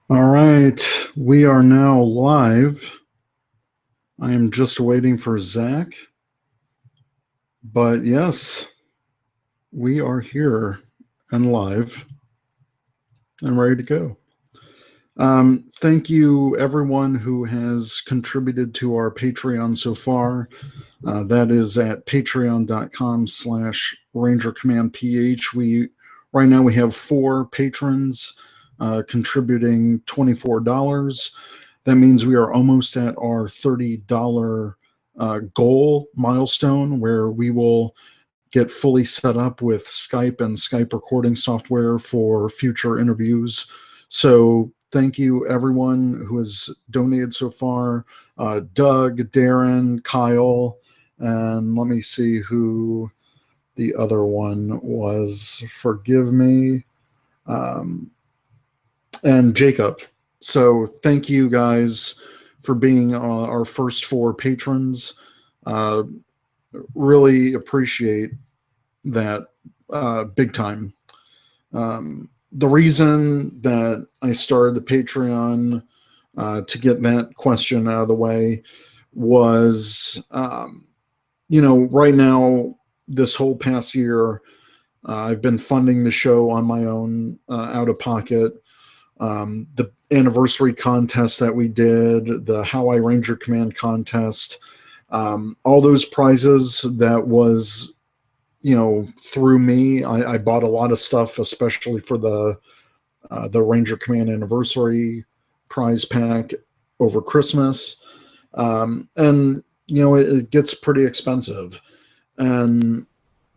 All right, we are now live. I am just waiting for Zach, but yes, we are here and live and ready to go. Thank you, everyone who has contributed to our Patreon so far. That is at patreon.com/rangercommandph. Right now we have 4 patrons contributing $24. That means we are almost at our $30 goal milestone where we will get fully set up with Skype and Skype recording software for future interviews. So thank you, everyone who has donated so far. Doug, Darren, Kyle, and let me see who the other one was. Forgive me. Um, and Jacob. So thank you guys for being our first 4 patrons. Uh, really appreciate that big time. The reason that I started the Patreon to get that question out of the way was, right now, this whole past year, I've been funding the show on my own, out of pocket. The anniversary contest that we did, the How I Ranger Command contest, all those prizes that was, through me. I bought a lot of stuff, especially for the Ranger Command anniversary prize pack over Christmas, and it gets pretty expensive, and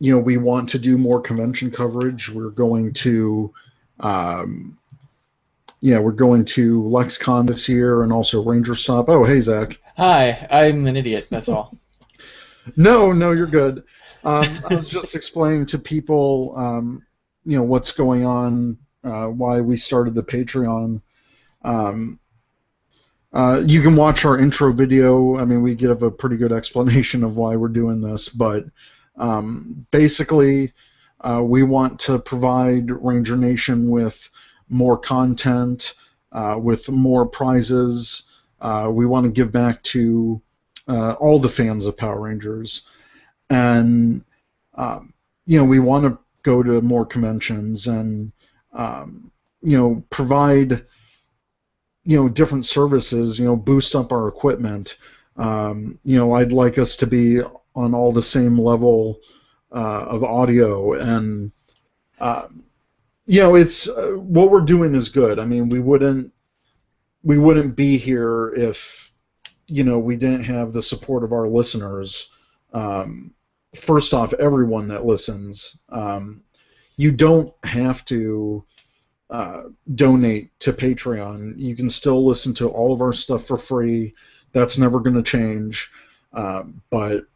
we want to do more convention coverage. We're going to LexCon this year and also Ranger Stop. Oh, hey, Zach. Hi, I'm an idiot, that's all. No, you're good. I was just explaining to people, what's going on, why we started the Patreon. Um, you can watch our intro video. I mean, we give a pretty good explanation of why we're doing this, but basically, we want to provide Ranger Nation with more content, with more prizes. We want to give back to all the fans of Power Rangers, and we want to go to more conventions and provide different services. Boost up our equipment. I'd like us to be on all the same level of audio, and it's what we're doing is good. I mean, we wouldn't be here if we didn't have the support of our listeners. First off, everyone that listens, you don't have to donate to Patreon. You can still listen to all of our stuff for free. That's never going to change. But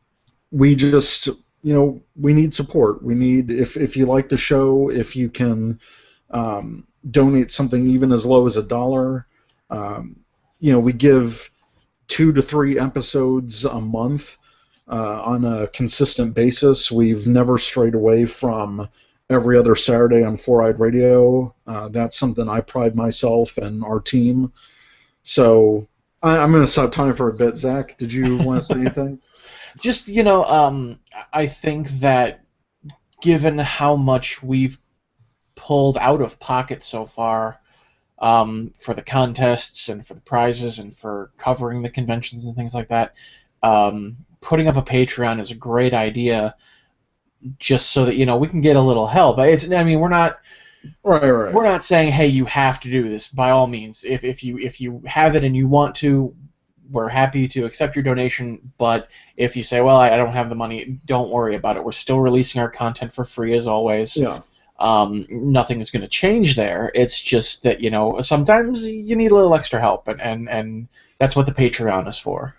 we just, we need support. We need, if you like the show, if you can donate something even as low as $1. We give 2 to 3 episodes a month on a consistent basis. We've never strayed away from every other Saturday on Four Eyed Radio. That's something I pride myself and our team. So I'm going to stop time for a bit. Zach, did you want to say anything? Just, I think that given how much we've pulled out of pocket so far for the contests and for the prizes and for covering the conventions and things like that, putting up a Patreon is a great idea just so that, we can get a little help. We're not... Right. We're not saying, hey, you have to do this. By all means, if you have it and you want to, we're happy to accept your donation. But if you say, well, I don't have the money, don't worry about it. We're still releasing our content for free as always. Yeah. Nothing is going to change there. It's just that sometimes you need a little extra help, and that's what the Patreon is for.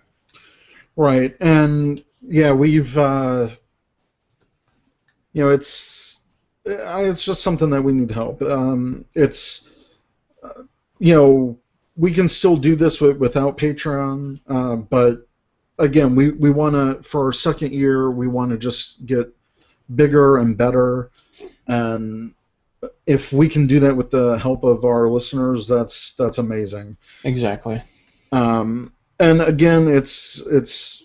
Right, and yeah, we've it's just something that we need help. It's we can still do this without Patreon, but again, we want to, for our second year, we want to just get bigger and better, and if we can do that with the help of our listeners, that's amazing. Exactly. And again, it's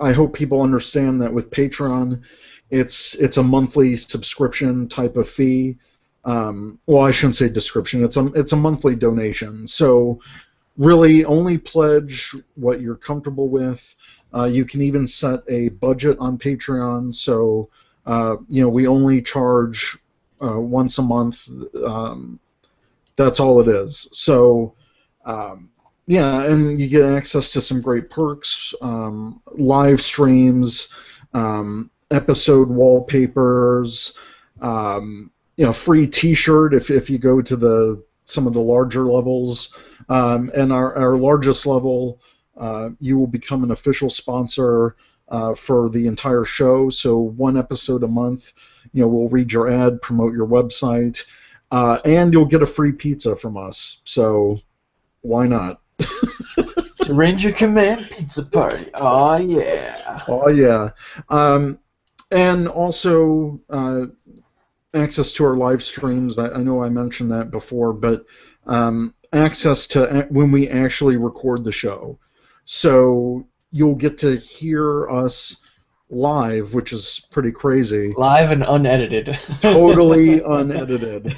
I hope people understand that with Patreon, it's a monthly subscription type of fee. Well, I shouldn't say description. It's a monthly donation. So really, only pledge what you're comfortable with. You can even set a budget on Patreon. So we only charge once a month. That's all it is. So. Yeah, and you get access to some great perks, live streams, episode wallpapers, free T-shirt if you go to some of the larger levels, and our largest level, you will become an official sponsor for the entire show. So one episode a month, we'll read your ad, promote your website, and you'll get a free pizza from us. So why not? It's a Ranger Command pizza party. Oh yeah. Oh yeah. And also access to our live streams. I know I mentioned that before, but access to when we actually record the show. So you'll get to hear us live, which is pretty crazy. Live and unedited. Totally unedited.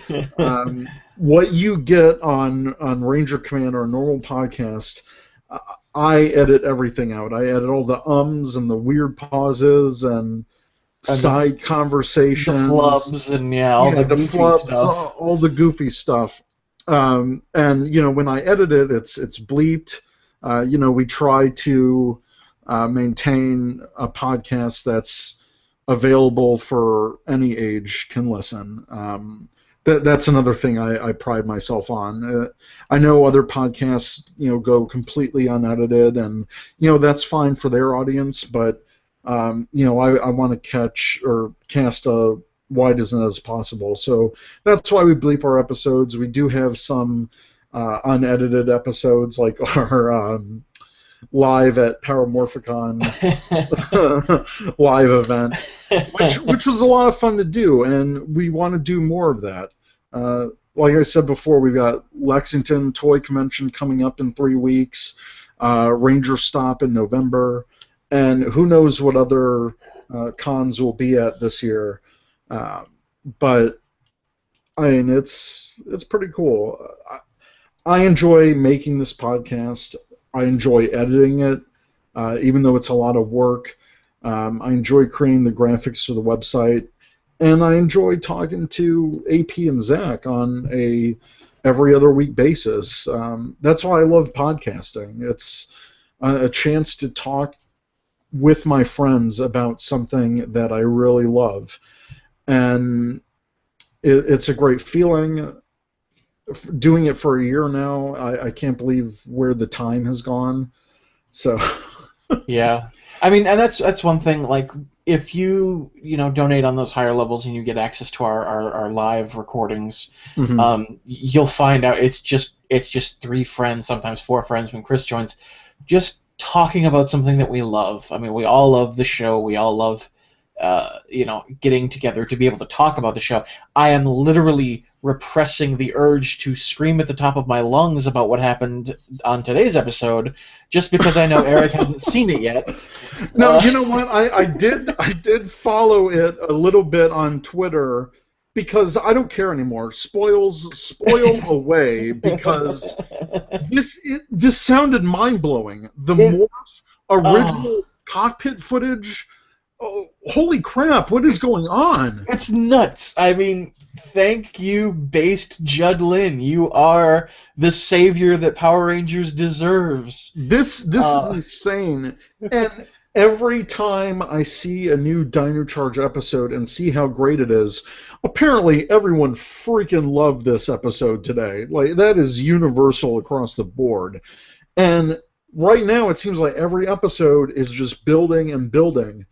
What you get on Ranger Command, our normal podcast, I edit everything out. I edit all the ums and the weird pauses and side conversations. The flubs and all the goofy flubs, stuff. all the goofy stuff. And when I edit it, it's bleeped. We try to maintain a podcast that's available for any age can listen. That's another thing I pride myself on. I know other podcasts, go completely unedited, and that's fine for their audience. But I want to cast a wide as net as possible. So that's why we bleep our episodes. We do have some unedited episodes, like our live at Paramorphicon live event, which was a lot of fun to do, and we want to do more of that. Like I said before, we've got Lexington Toy Convention coming up in 3 weeks, Ranger Stop in November, and who knows what other cons we'll be at this year. But I mean, it's pretty cool. I enjoy making this podcast. I enjoy editing it, even though it's a lot of work. I enjoy creating the graphics for the website, and I enjoy talking to AP and Zach on a every other week basis. That's why I love podcasting. It's a chance to talk with my friends about something that I really love, and it's a great feeling. Doing it for a year now, I can't believe where the time has gone. So yeah, I mean, and that's one thing. Like, if you donate on those higher levels and you get access to our live recordings, you'll find out it's just 3 friends, sometimes 4 friends when Chris joins, just talking about something that we love. I mean, we all love the show. We all love getting together to be able to talk about the show. I am literally repressing the urge to scream at the top of my lungs about what happened on today's episode, just because I know Eric hasn't seen it yet. No, you know what? I did follow it a little bit on Twitter because I don't care anymore. Spoil away, because this sounded mind-blowing. The Morph original cockpit footage. Oh, holy crap, what is going on? It's nuts. I mean, thank you, based Judd Lin. You are the savior that Power Rangers deserves. This is insane. And every time I see a new Dino Charge episode and see how great it is, apparently everyone freaking loved this episode today. Like, that is universal across the board. And right now it seems like every episode is just building and building.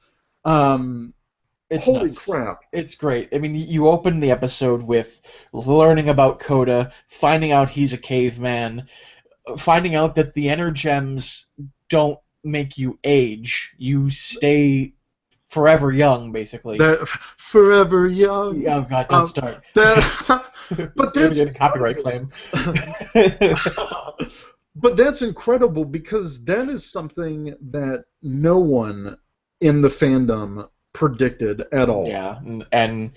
It's holy nuts. Crap. It's great. I mean, you open the episode with learning about Coda, finding out he's a caveman, finding out that the energems don't make you age. You stay forever young, basically. That forever young. Oh God, don't start. But that's a copyright claim. But that's incredible because that is something that no one in the fandom predicted at all. Yeah, and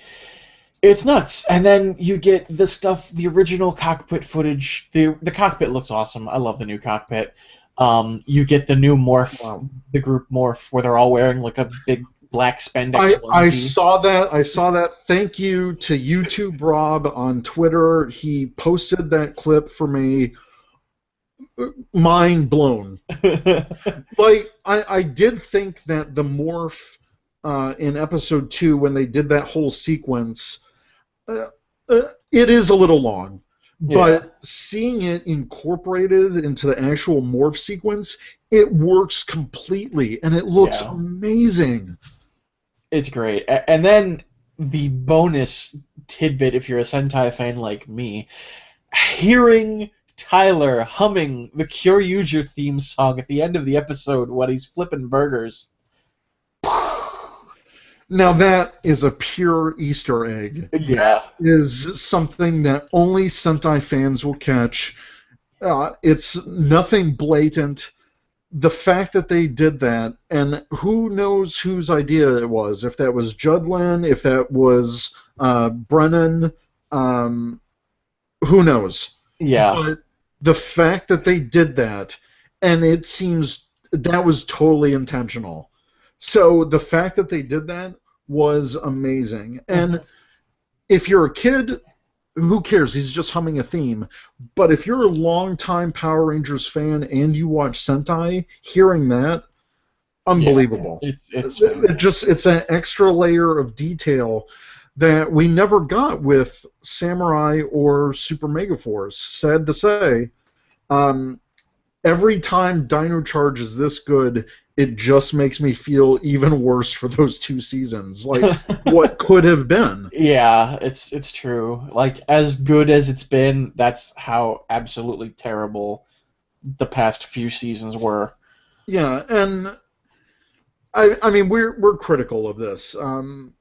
it's nuts. And then you get the stuff, the original cockpit footage. The cockpit looks awesome. I love the new cockpit. You get the new morph, the group morph, where they're all wearing like a big black spandex onesie. I saw that. Thank you to YouTube Rob on Twitter. He posted that clip for me. Mind blown. Like, I did think that the morph in episode 2, when they did that whole sequence, it is a little long. Yeah. But seeing it incorporated into the actual morph sequence, it works completely, and it looks amazing. It's great. And then the bonus tidbit, if you're a Sentai fan like me, hearing Tyler humming the Kyoryuger theme song at the end of the episode when he's flipping burgers. Now that is a pure Easter egg. Yeah. That is something that only Sentai fans will catch. It's nothing blatant. The fact that they did that, and who knows whose idea it was, if that was Judlin, if that was Brennan, who knows? Yeah. But the fact that they did that, and it seems that was totally intentional. So the fact that they did that was amazing. And if you're a kid, who cares? He's just humming a theme. But if you're a longtime Power Rangers fan and you watch Sentai, hearing that, unbelievable. Yeah, it's an extra layer of detail that we never got with Samurai or Super Megaforce. Sad to say. Every time Dino Charge is this good, it just makes me feel even worse for those 2 seasons. Like, what could have been. Yeah, it's true. Like, as good as it's been, that's how absolutely terrible the past few seasons were. Yeah, and I mean, we're critical of this.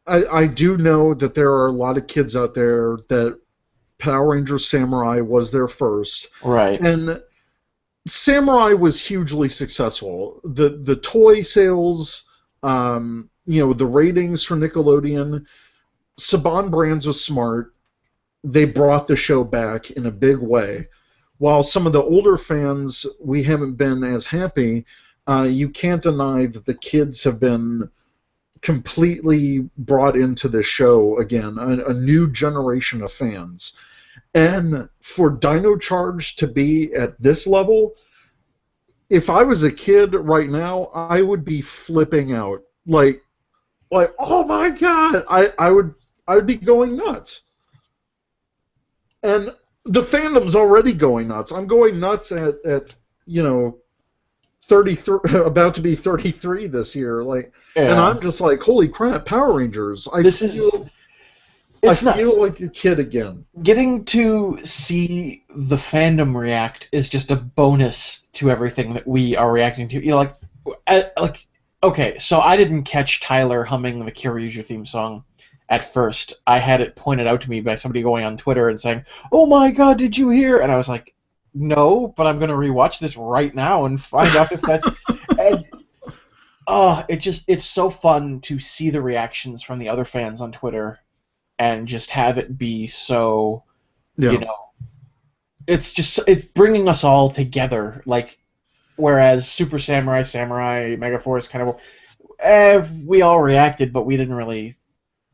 I do know that there are a lot of kids out there that Power Rangers Samurai was their first. Right. And Samurai was hugely successful. The toy sales, the ratings for Nickelodeon. Saban Brands was smart. They brought the show back in a big way. While some of the older fans, we haven't been as happy, you can't deny that the kids have been completely brought into the show again, a new generation of fans. And for Dino Charge to be at this level, if I was a kid right now, I would be flipping out. Like, oh my God! I would be going nuts. And the fandom's already going nuts. I'm going nuts at 33, about to be 33 this year. And I'm just like, holy crap, Power Rangers! I feel like a kid again. Getting to see the fandom react is just a bonus to everything that we are reacting to. Okay, so I didn't catch Tyler humming the Kyoryuger theme song at first. I had it pointed out to me by somebody going on Twitter and saying, "Oh my God, did you hear?" And I was like, "No, but I'm going to rewatch this right now and find out if that's." And it's so fun to see the reactions from the other fans on Twitter. And just have it be so, it's bringing us all together. Like, whereas Super Samurai, Megaforce kind of, we all reacted, but we didn't really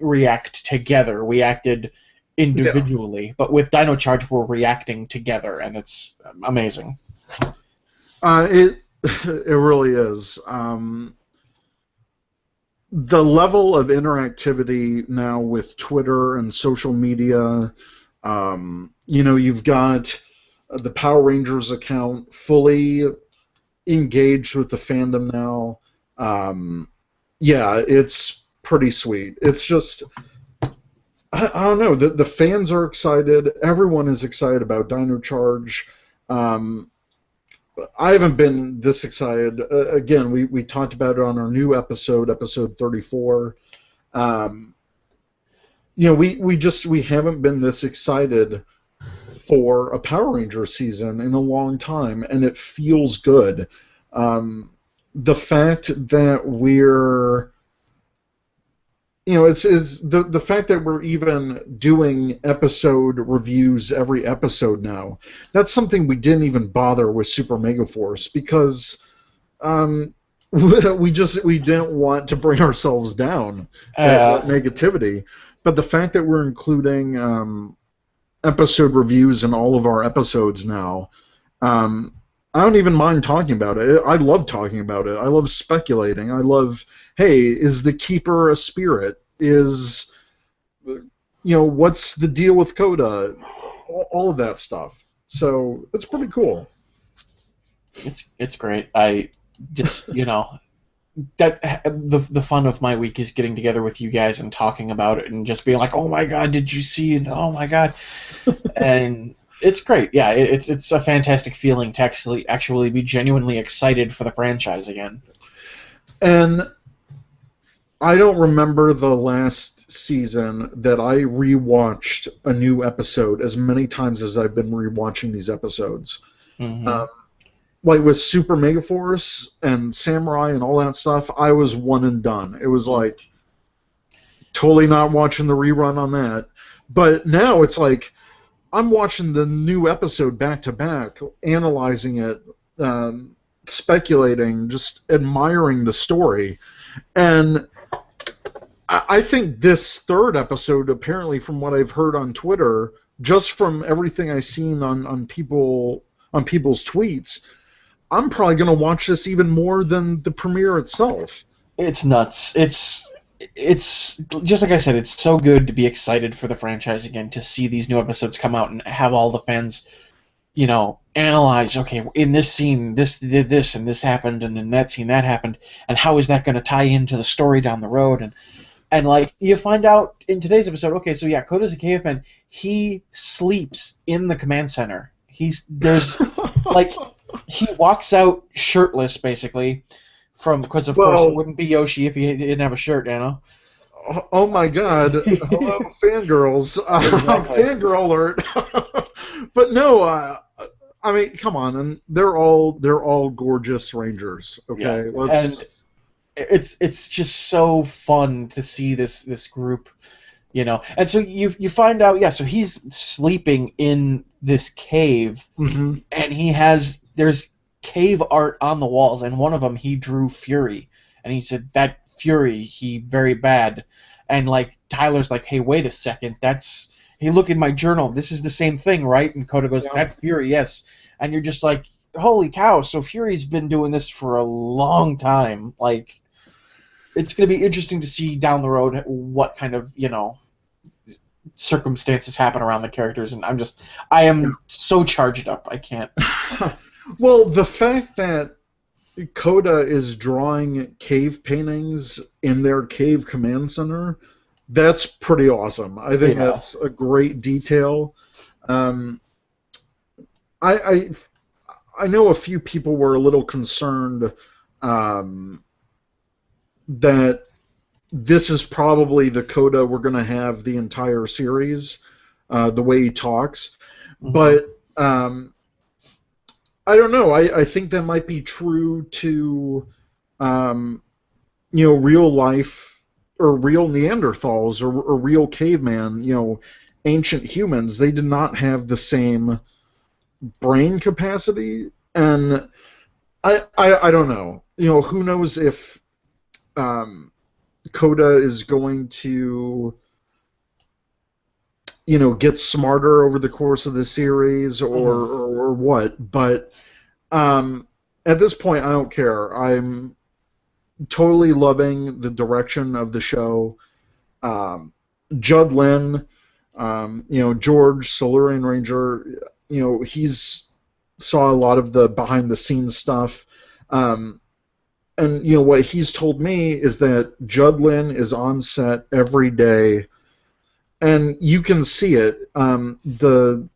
react together. We acted individually. But with Dino Charge, we're reacting together, and it's amazing. It really is. The level of interactivity now with Twitter and social media, you've got the Power Rangers account fully engaged with the fandom now. It's pretty sweet. It's just, I don't know, the fans are excited. Everyone is excited about Dino Charge. I haven't been this excited. Again, we talked about it on our new episode 34. We haven't been this excited for a Power Ranger season in a long time, and it feels good. The fact that we're the fact that we're even doing episode reviews every episode now, that's something we didn't even bother with Super Mega Force because we didn't want to bring ourselves down that negativity. But the fact that we're including episode reviews in all of our episodes now, I don't even mind talking about it. I love talking about it. I love speculating. I love, hey, is the Keeper a spirit? What's the deal with Coda? All of that stuff. So it's pretty cool. It's great. I just, that the fun of my week is getting together with you guys and talking about it and just being like, oh my god, did you see it? Oh my god. And it's great. Yeah, it's a fantastic feeling to actually be genuinely excited for the franchise again. And I don't remember the last season that I rewatched a new episode as many times as I've been rewatching these episodes. Mm-hmm. Like with Super Mega Force and Samurai and all that stuff, I was one and done. It was like totally not watching the rerun on that. But now it's like I'm watching the new episode back to back, analyzing it, speculating, just admiring the story. And I think this third episode, apparently from what I've heard on Twitter, just from everything I've seen on people's tweets, I'm probably going to watch this even more than the premiere itself. It's nuts. It's just like I said, it's so good to be excited for the franchise again, to see these new episodes come out and have all the fans, analyze, okay, in this scene, this did this, and this happened, and in that scene, that happened, and how is that going to tie into the story down the road? And like, you find out in today's episode, okay, so yeah, Koda's a KFN, he sleeps in the command center. He walks out shirtless, basically, because of course it wouldn't be Yoshi if he didn't have a shirt, Oh my god. Hello, fangirls. Exactly. Fangirl alert. But no, I mean, come on, and they're all gorgeous Rangers, okay? Yeah. And it's just so fun to see this group, And so you find out, so he's sleeping in this cave, mm-hmm. and there's cave art on the walls, and one of them he drew Fury, and he said that Fury, he very bad, and like Tyler's like, hey, wait a second, hey, look in my journal, this is the same thing, right? And Koda goes, that Fury, yes, and you're just like, holy cow, so Fury's been doing this for a long time. Like, it's going to be interesting to see down the road what kind of, circumstances happen around the characters, and I am so charged up, I can't. Well, the fact that Koda is drawing cave paintings in their cave command center, that's pretty awesome. I think that's a great detail. I know a few people were a little concerned that this is probably the Koda we're going to have the entire series, the way he talks. Mm-hmm. But I don't know. I think that might be true to, real life or real Neanderthals or real caveman, ancient humans. They did not have the same brain capacity, and I don't know. Who knows if Koda is going to get smarter over the course of the series or what, but at this point I don't care. I'm totally loving the direction of the show. Judd Lin, George, Silurian Ranger, he's saw a lot of the behind the scenes stuff. And what he's told me is that Judd Lin is on set every day, and you can see it. The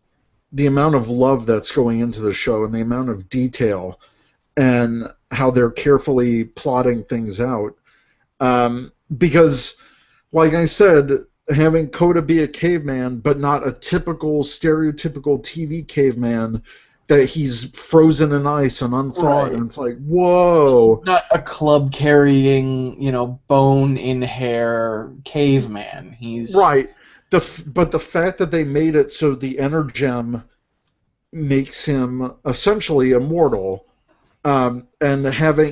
the amount of love that's going into the show and the amount of detail and how they're carefully plotting things out. Because, like I said, having Coda be a caveman, but not a typical, stereotypical TV caveman, that he's frozen in ice and unthawed, Right. and it's like, whoa. Not a club-carrying, bone-in-hair caveman. He's... Right. But the fact that they made it so the Energem makes him essentially immortal, and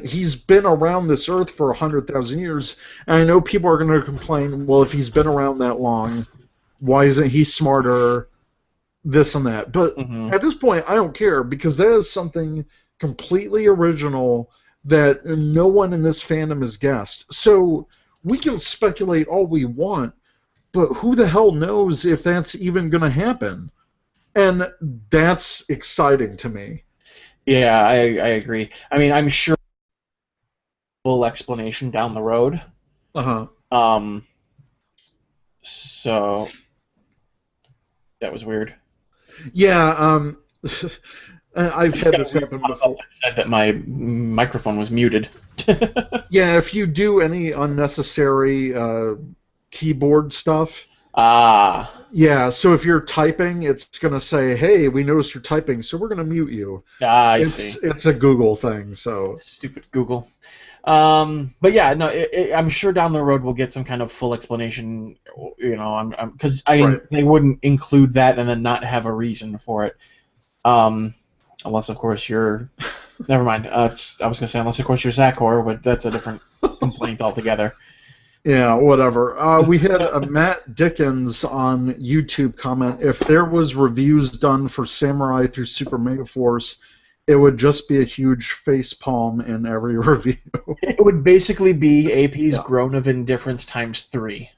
he's been around this Earth for 100,000 years, and I know people are going to complain, well, if he's been around that long, why isn't he smarter, this and that? But at this point, I don't care, because that is something completely original that no one in this fandom has guessed. So we can speculate all we want, but who the hell knows if that's even going to happen? And that's exciting to me. Yeah, I agree. I mean, I'm sure full explanation down the road. So that was weird. Yeah, I've had this happen before. That said that my microphone was muted. Yeah, if you do any unnecessary keyboard stuff. Yeah, so if you're typing, it's going to say, hey, we noticed you're typing, so we're going to mute you. I see. It's a Google thing, so... Stupid Google. But yeah, no, I'm sure down the road we'll get some kind of full explanation, because they wouldn't include that and then not have a reason for it. Unless, of course, you're... Never mind. I was going to say, unless, of course, you're Zachor, but that's a different complaint altogether. Yeah, whatever. We had a Matt Dickens on YouTube comment, if there was reviews done for Samurai through Super Mega Force, it would just be a huge face palm in every review. It would basically be AP's Groan of Indifference times 3.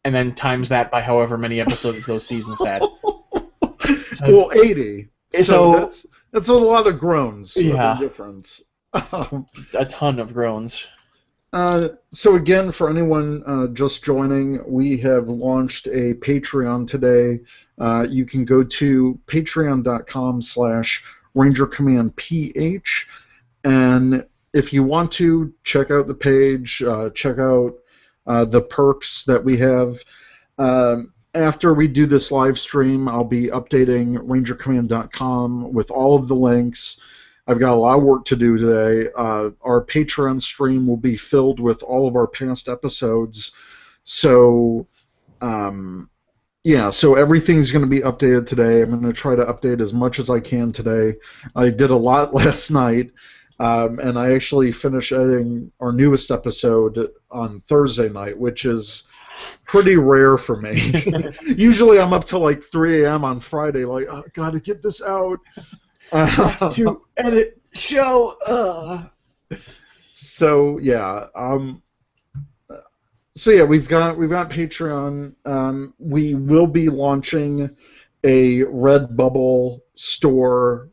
And then times that by however many episodes those seasons had. Well, 80. So that's a lot of groans of indifference. A ton of groans. So again, for anyone just joining, we have launched a Patreon today. You can go to patreon.com/RangerCommandPH, and if you want to, check out the page, check out the perks that we have. After we do this live stream, I'll be updating RangerCommand.com with all of the links. I've got a lot of work to do today. Our Patreon stream will be filled with all of our past episodes. So, so everything's going to be updated today. I'm going to try to update as much as I can today. I did a lot last night, and I actually finished editing our newest episode on Thursday night, which is pretty rare for me. Usually I'm up till like 3 a.m. on Friday, like, oh, gotta get this out. To edit show. So yeah, we've got Patreon. We will be launching a Redbubble store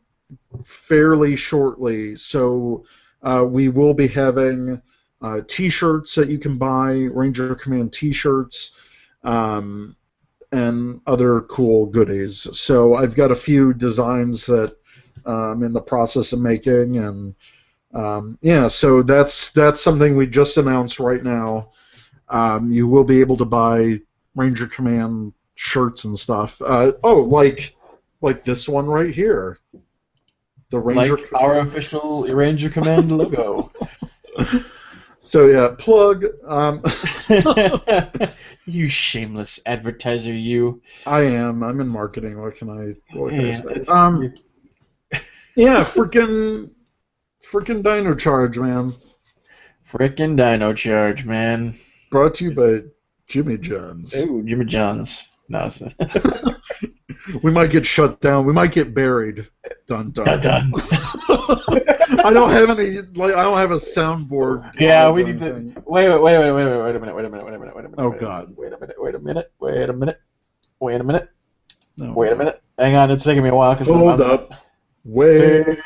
fairly shortly. So we will be having T-shirts that you can buy, Ranger Command T-shirts, and other cool goodies. So I've got a few designs that I'm in the process of making, and so that's something we just announced right now. You will be able to buy Ranger Command shirts and stuff. Like this one right here, the Ranger, like our official Ranger Command logo. So yeah, plug. You shameless advertiser, you. I am. I'm in marketing. What can I say? Yeah, freaking Dino Charge, man. Frickin' Dino Charge, man. Brought to you by Jimmy John's. Ooh, Jimmy John's. No, we might get shut down. We might get buried. Dun dun. Dun dun. I don't have any. Like, I don't have a soundboard. Yeah, we need to. Wait a minute. Oh God. Wait a minute. Hang on, it's taking me a while. Hold up. Wait.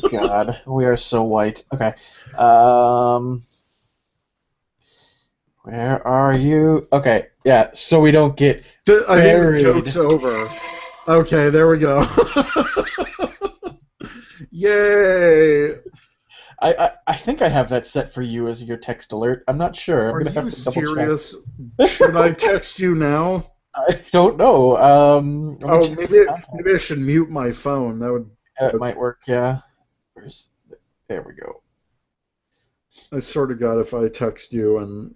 God, we are so white. Okay. Where are you? Okay, yeah, so we don't get I think the joke's over. Okay, there we go. Yay! I think I have that set for you as your text alert. I'm not sure. I'm Are gonna you have to double serious? Should I text you now? check. I don't know. Let me Oh, check maybe your contact. maybe I should mute my phone. That would. It might work. Yeah. Where's there we go. I sort of got if I text you and.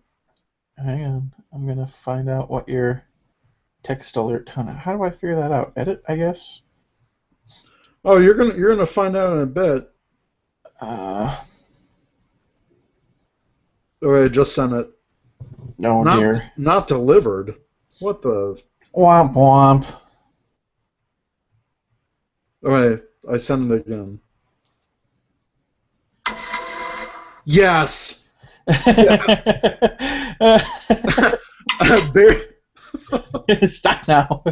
Hang on. I'm gonna find out what your text alert tone. How do I figure that out? Edit, I guess. Oh, you're gonna find out in a bit. Uh, Okay, I just sent it. no dear. Not delivered. What the? Womp womp. Okay, I sent it again. Yes. Yes. Stop now.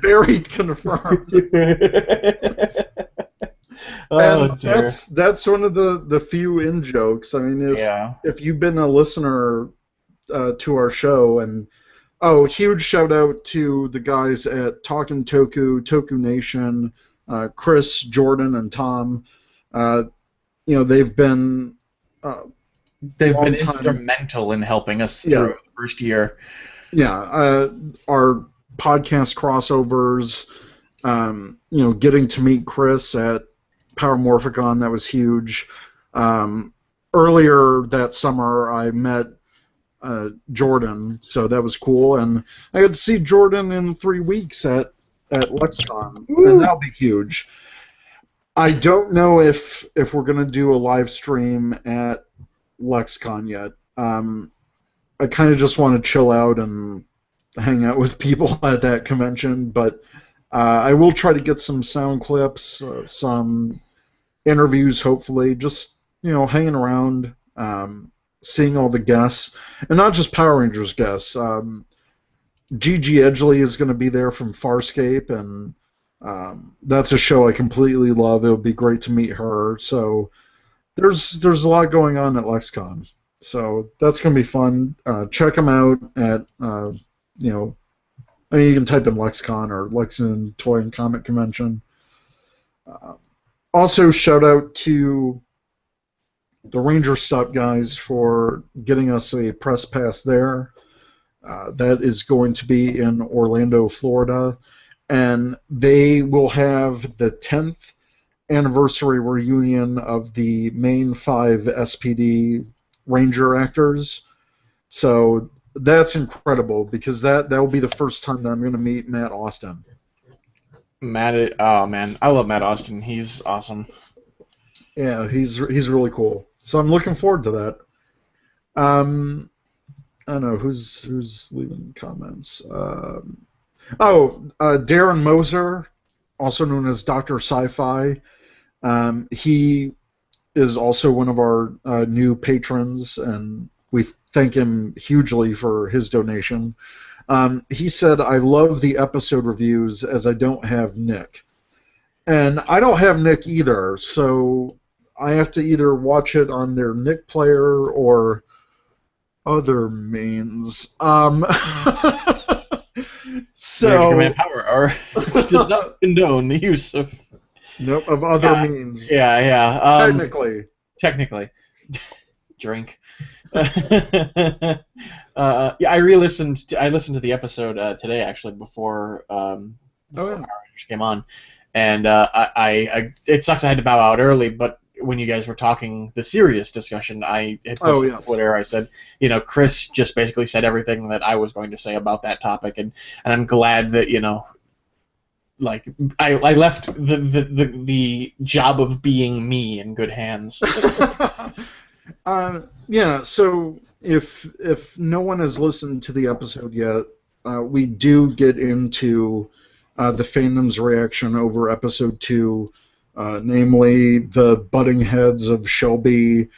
Buried confirmed. Oh And dear. that's one of the few in jokes. I mean, if you've been a listener to our show, and huge shout out to the guys at Talkin' Toku, Toku Nation, Chris, Jordan, and Tom. They've been They've been long time. instrumental in helping us through the first year. Yeah, our podcast crossovers. Getting to meet Chris at Power Morphicon, that was huge. Earlier that summer, I met Jordan, so that was cool, and I got to see Jordan in 3 weeks at LexCon, and that'll be huge. I don't know if we're gonna do a live stream at LexCon yet. I kind of just want to chill out and hang out with people at that convention, but I will try to get some sound clips, some interviews, hopefully, just hanging around, seeing all the guests, and not just Power Rangers guests. Gigi Edgley is going to be there from Farscape, and that's a show I completely love. It would be great to meet her. So there's a lot going on at LexCon. So that's going to be fun. Check them out at I mean, you can type in LexCon or Lexington Toy and Comic Convention. Also, shout out to the Ranger Stop guys for getting us a press pass there. That is going to be in Orlando, Florida. And they will have the 10th anniversary reunion of the main 5 SPD Ranger actors. So that's incredible, because that will be the first time that I'm going to meet Matt Austin. Oh man, I love Matt Austin. He's awesome. Yeah, he's really cool. So I'm looking forward to that. I don't know who's leaving comments. Darren Moser, also known as Dr. Sci-Fi. He is also one of our new patrons, and we thank him hugely for his donation. He said, "I love the episode reviews as I don't have Nick." And I don't have Nick either, so I have to either watch it on their Nick player or other means. So Command Power or does not condone the use of other means. Yeah. Technically. Drink. I listened to the episode today, actually, before Power Rangers came on, and it sucks I had to bow out early, but when you guys were talking the serious discussion, I had posted on Twitter. I said, Chris just basically said everything that I was going to say about that topic, and I'm glad that I left the job of being me in good hands. So if no one has listened to the episode yet, we do get into the fandom's reaction over episode 2, namely the butting heads of Shelby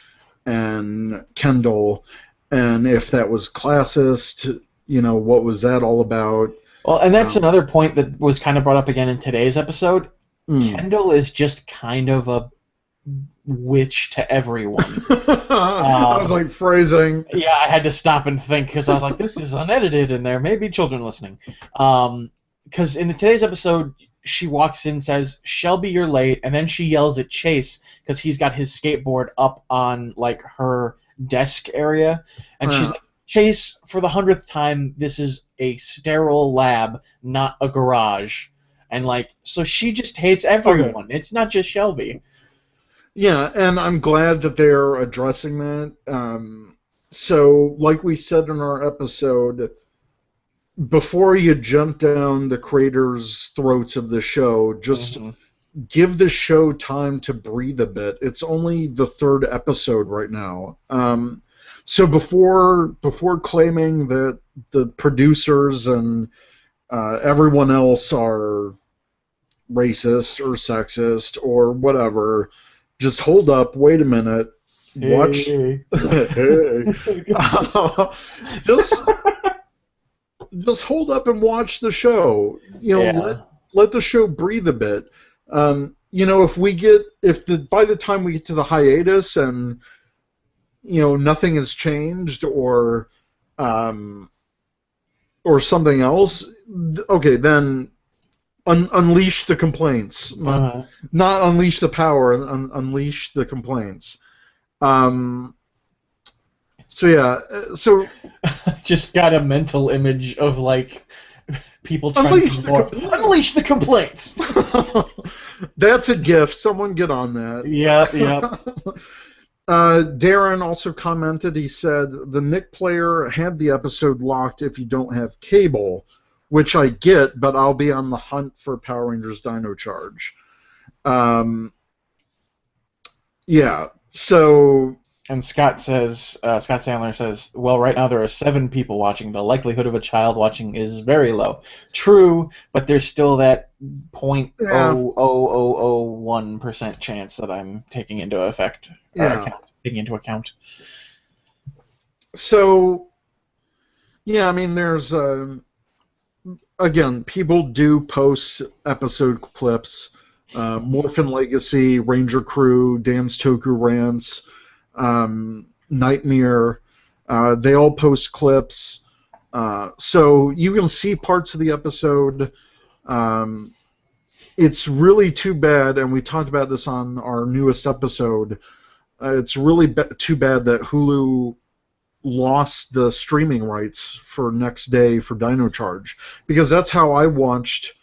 and Kendall, and if that was classist, what was that all about? Well, and that's another point that was kind of brought up again in today's episode. Kendall is just kind of a witch to everyone. I was like phrasing. Yeah, I had to stop and think because I was like, this is unedited and there may be children listening. Because in today's episode, she walks in, says, "Shelby, you're late," and then she yells at Chase because he's got his skateboard up on like her desk area, and she's like, "Chase, for the 100th time, this is a sterile lab, not a garage." And like, so she just hates everyone. Okay. It's not just Shelby. Yeah, and I'm glad that they're addressing that. So, like we said in our episode, before you jump down the creators' throats of the show, just give the show time to breathe a bit. It's only the 3rd episode right now. So before claiming that the producers and everyone else are racist or sexist or whatever, just hold up, wait a minute, watch. Hey. Just hold up and watch the show. Let the show breathe a bit. By the time we get to the hiatus and nothing has changed or something else, okay, then unleash the complaints. Not unleash the power, unleash the complaints. So just got a mental image of like people trying to unleash the complaints. That's a gift. Someone get on that. Yeah. Darren also commented. He said the Nick player had the episode locked if you don't have cable, which I get, but I'll be on the hunt for Power Rangers Dino Charge. Yeah. So. And Scott Sandler says, well, right now there are 7 people watching. The likelihood of a child watching is very low. True, but there's still that 0.00001% chance that I'm taking into effect. Taking into account. So, yeah, I mean, there's again, people do post episode clips. Morphin Legacy, Ranger Crew, Dan's Toku Rants. Nightmare, they all post clips, so you can see parts of the episode. It's really too bad, and we talked about this on our newest episode, it's really too bad that Hulu lost the streaming rights for next day for Dino Charge, because that's how I watched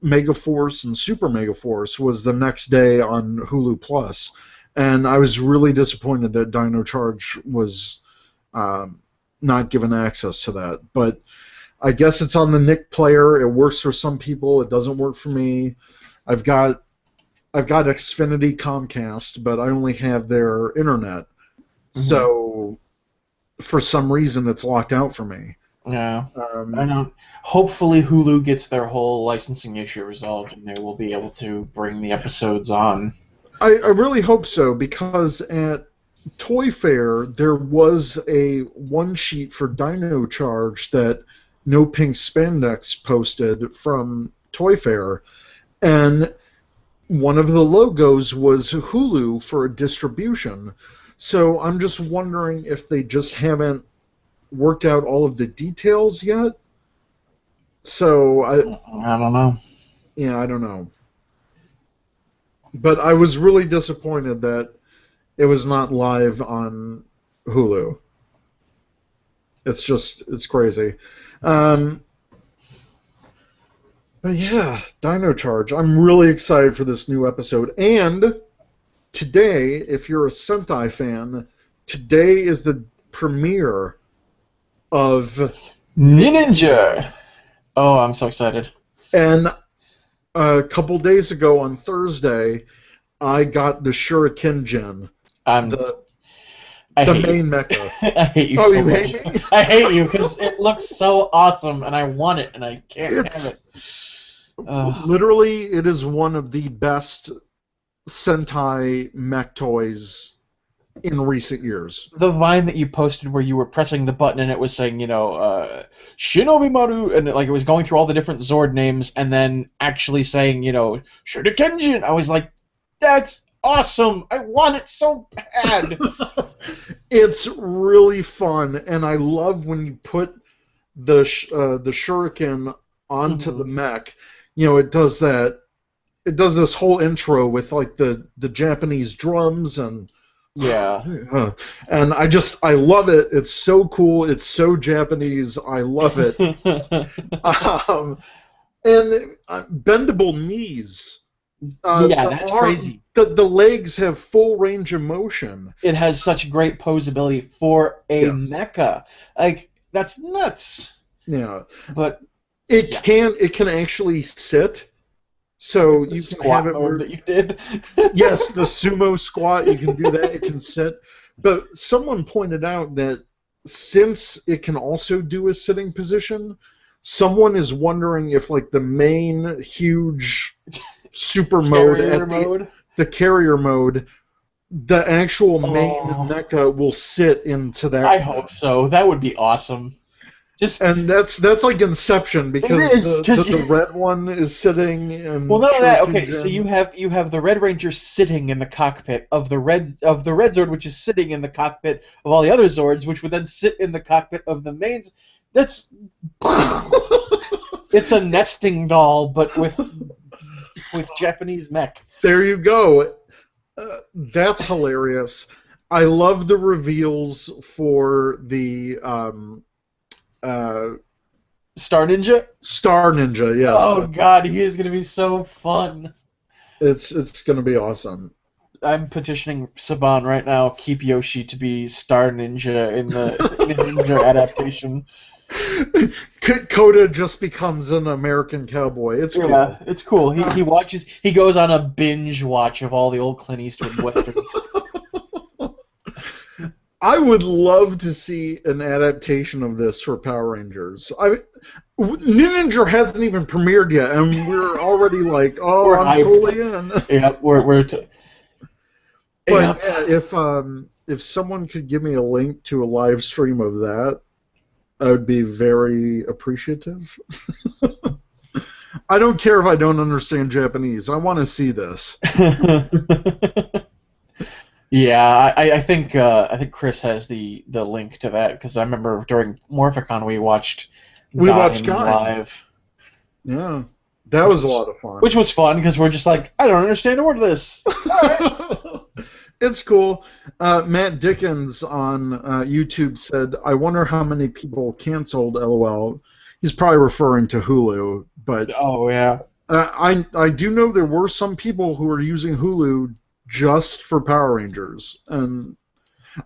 Megaforce and Super Megaforce, was the next day on Hulu Plus. And I was really disappointed that Dino Charge was not given access to that. But I guess it's on the Nick player. It works for some people. It doesn't work for me. I've got Xfinity Comcast, but I only have their internet. Mm-hmm. So for some reason, it's locked out for me. Yeah. I know. Hopefully Hulu gets their whole licensing issue resolved, and they will be able to bring the episodes on. I really hope so, because at Toy Fair there was a one sheet for Dino Charge that No Pink Spandex posted from Toy Fair, and one of the logos was Hulu for a distribution. So I'm just wondering if they just haven't worked out all of the details yet. So I don't know. Yeah, I don't know. But I was really disappointed that it was not live on Hulu. It's crazy. But yeah, Dino Charge. I'm really excited for this new episode. And today, if you're a Sentai fan, today is the premiere of Ninja. Oh, I'm so excited. And a couple days ago on Thursday, I got the Shuriken Gen. The main mecha. I hate you so much. Hate me? I hate you because it looks so awesome, and I want it, and I can't have it. Literally, it is one of the best Sentai mech toys in recent years. The Vine that you posted where you were pressing the button and it was saying, Shinobi Moto, and it was going through all the different Zord names and then actually saying, Shurikenjin. I was like, that's awesome. I want it so bad. It's really fun, and I love when you put the shuriken onto the mech. You know, it does that. It does this whole intro with like the Japanese drums and and I love it. It's so cool. It's so Japanese. I love it. And bendable knees. That's crazy. The legs have full range of motion. It has such great posability for a mecha. Like, that's nuts. Yeah, but it can actually sit. So you can have it where that you did. Yes, the sumo squat. You can do that. It can sit. But someone pointed out that since it can also do a sitting position, someone is wondering if like the main huge super mode, the carrier mode, the actual main mecha will sit into that. I hope so. That would be awesome. And that's like Inception, because the red one is sitting. And well, none of that. Okay, so you have the Red Ranger sitting in the cockpit of the red Zord, which is sitting in the cockpit of all the other Zords, which would then sit in the cockpit of the mains. That's it's a nesting doll, but with Japanese mech. There you go. That's hilarious. I love the reveals for the Star Ninja? Star Ninja, yes. Oh god, he is gonna be so fun. It's gonna be awesome. I'm petitioning Saban right now. Keep Yoshi to be Star Ninja in the Ninja adaptation. Coda just becomes an American cowboy. It's cool. Yeah, it's cool. He watches. He goes on a binge watch of all the old Clint Eastwood westerns. I would love to see an adaptation of this for Power Rangers. Ninja hasn't even premiered yet, and we're already like, I'm totally in. Yeah, But if someone could give me a link to a live stream of that, I would be very appreciative. I don't care if I don't understand Japanese. I want to see this. Yeah, I think Chris has the link to that, because I remember during Morphicon we watched Gaim live. Yeah, that was a lot of fun. Which was fun because we're just like, I don't understand a word of this. It's cool. Matt Dickens on YouTube said, "I wonder how many people canceled." LOL. He's probably referring to Hulu, but I do know there were some people who were using Hulu just for Power Rangers, and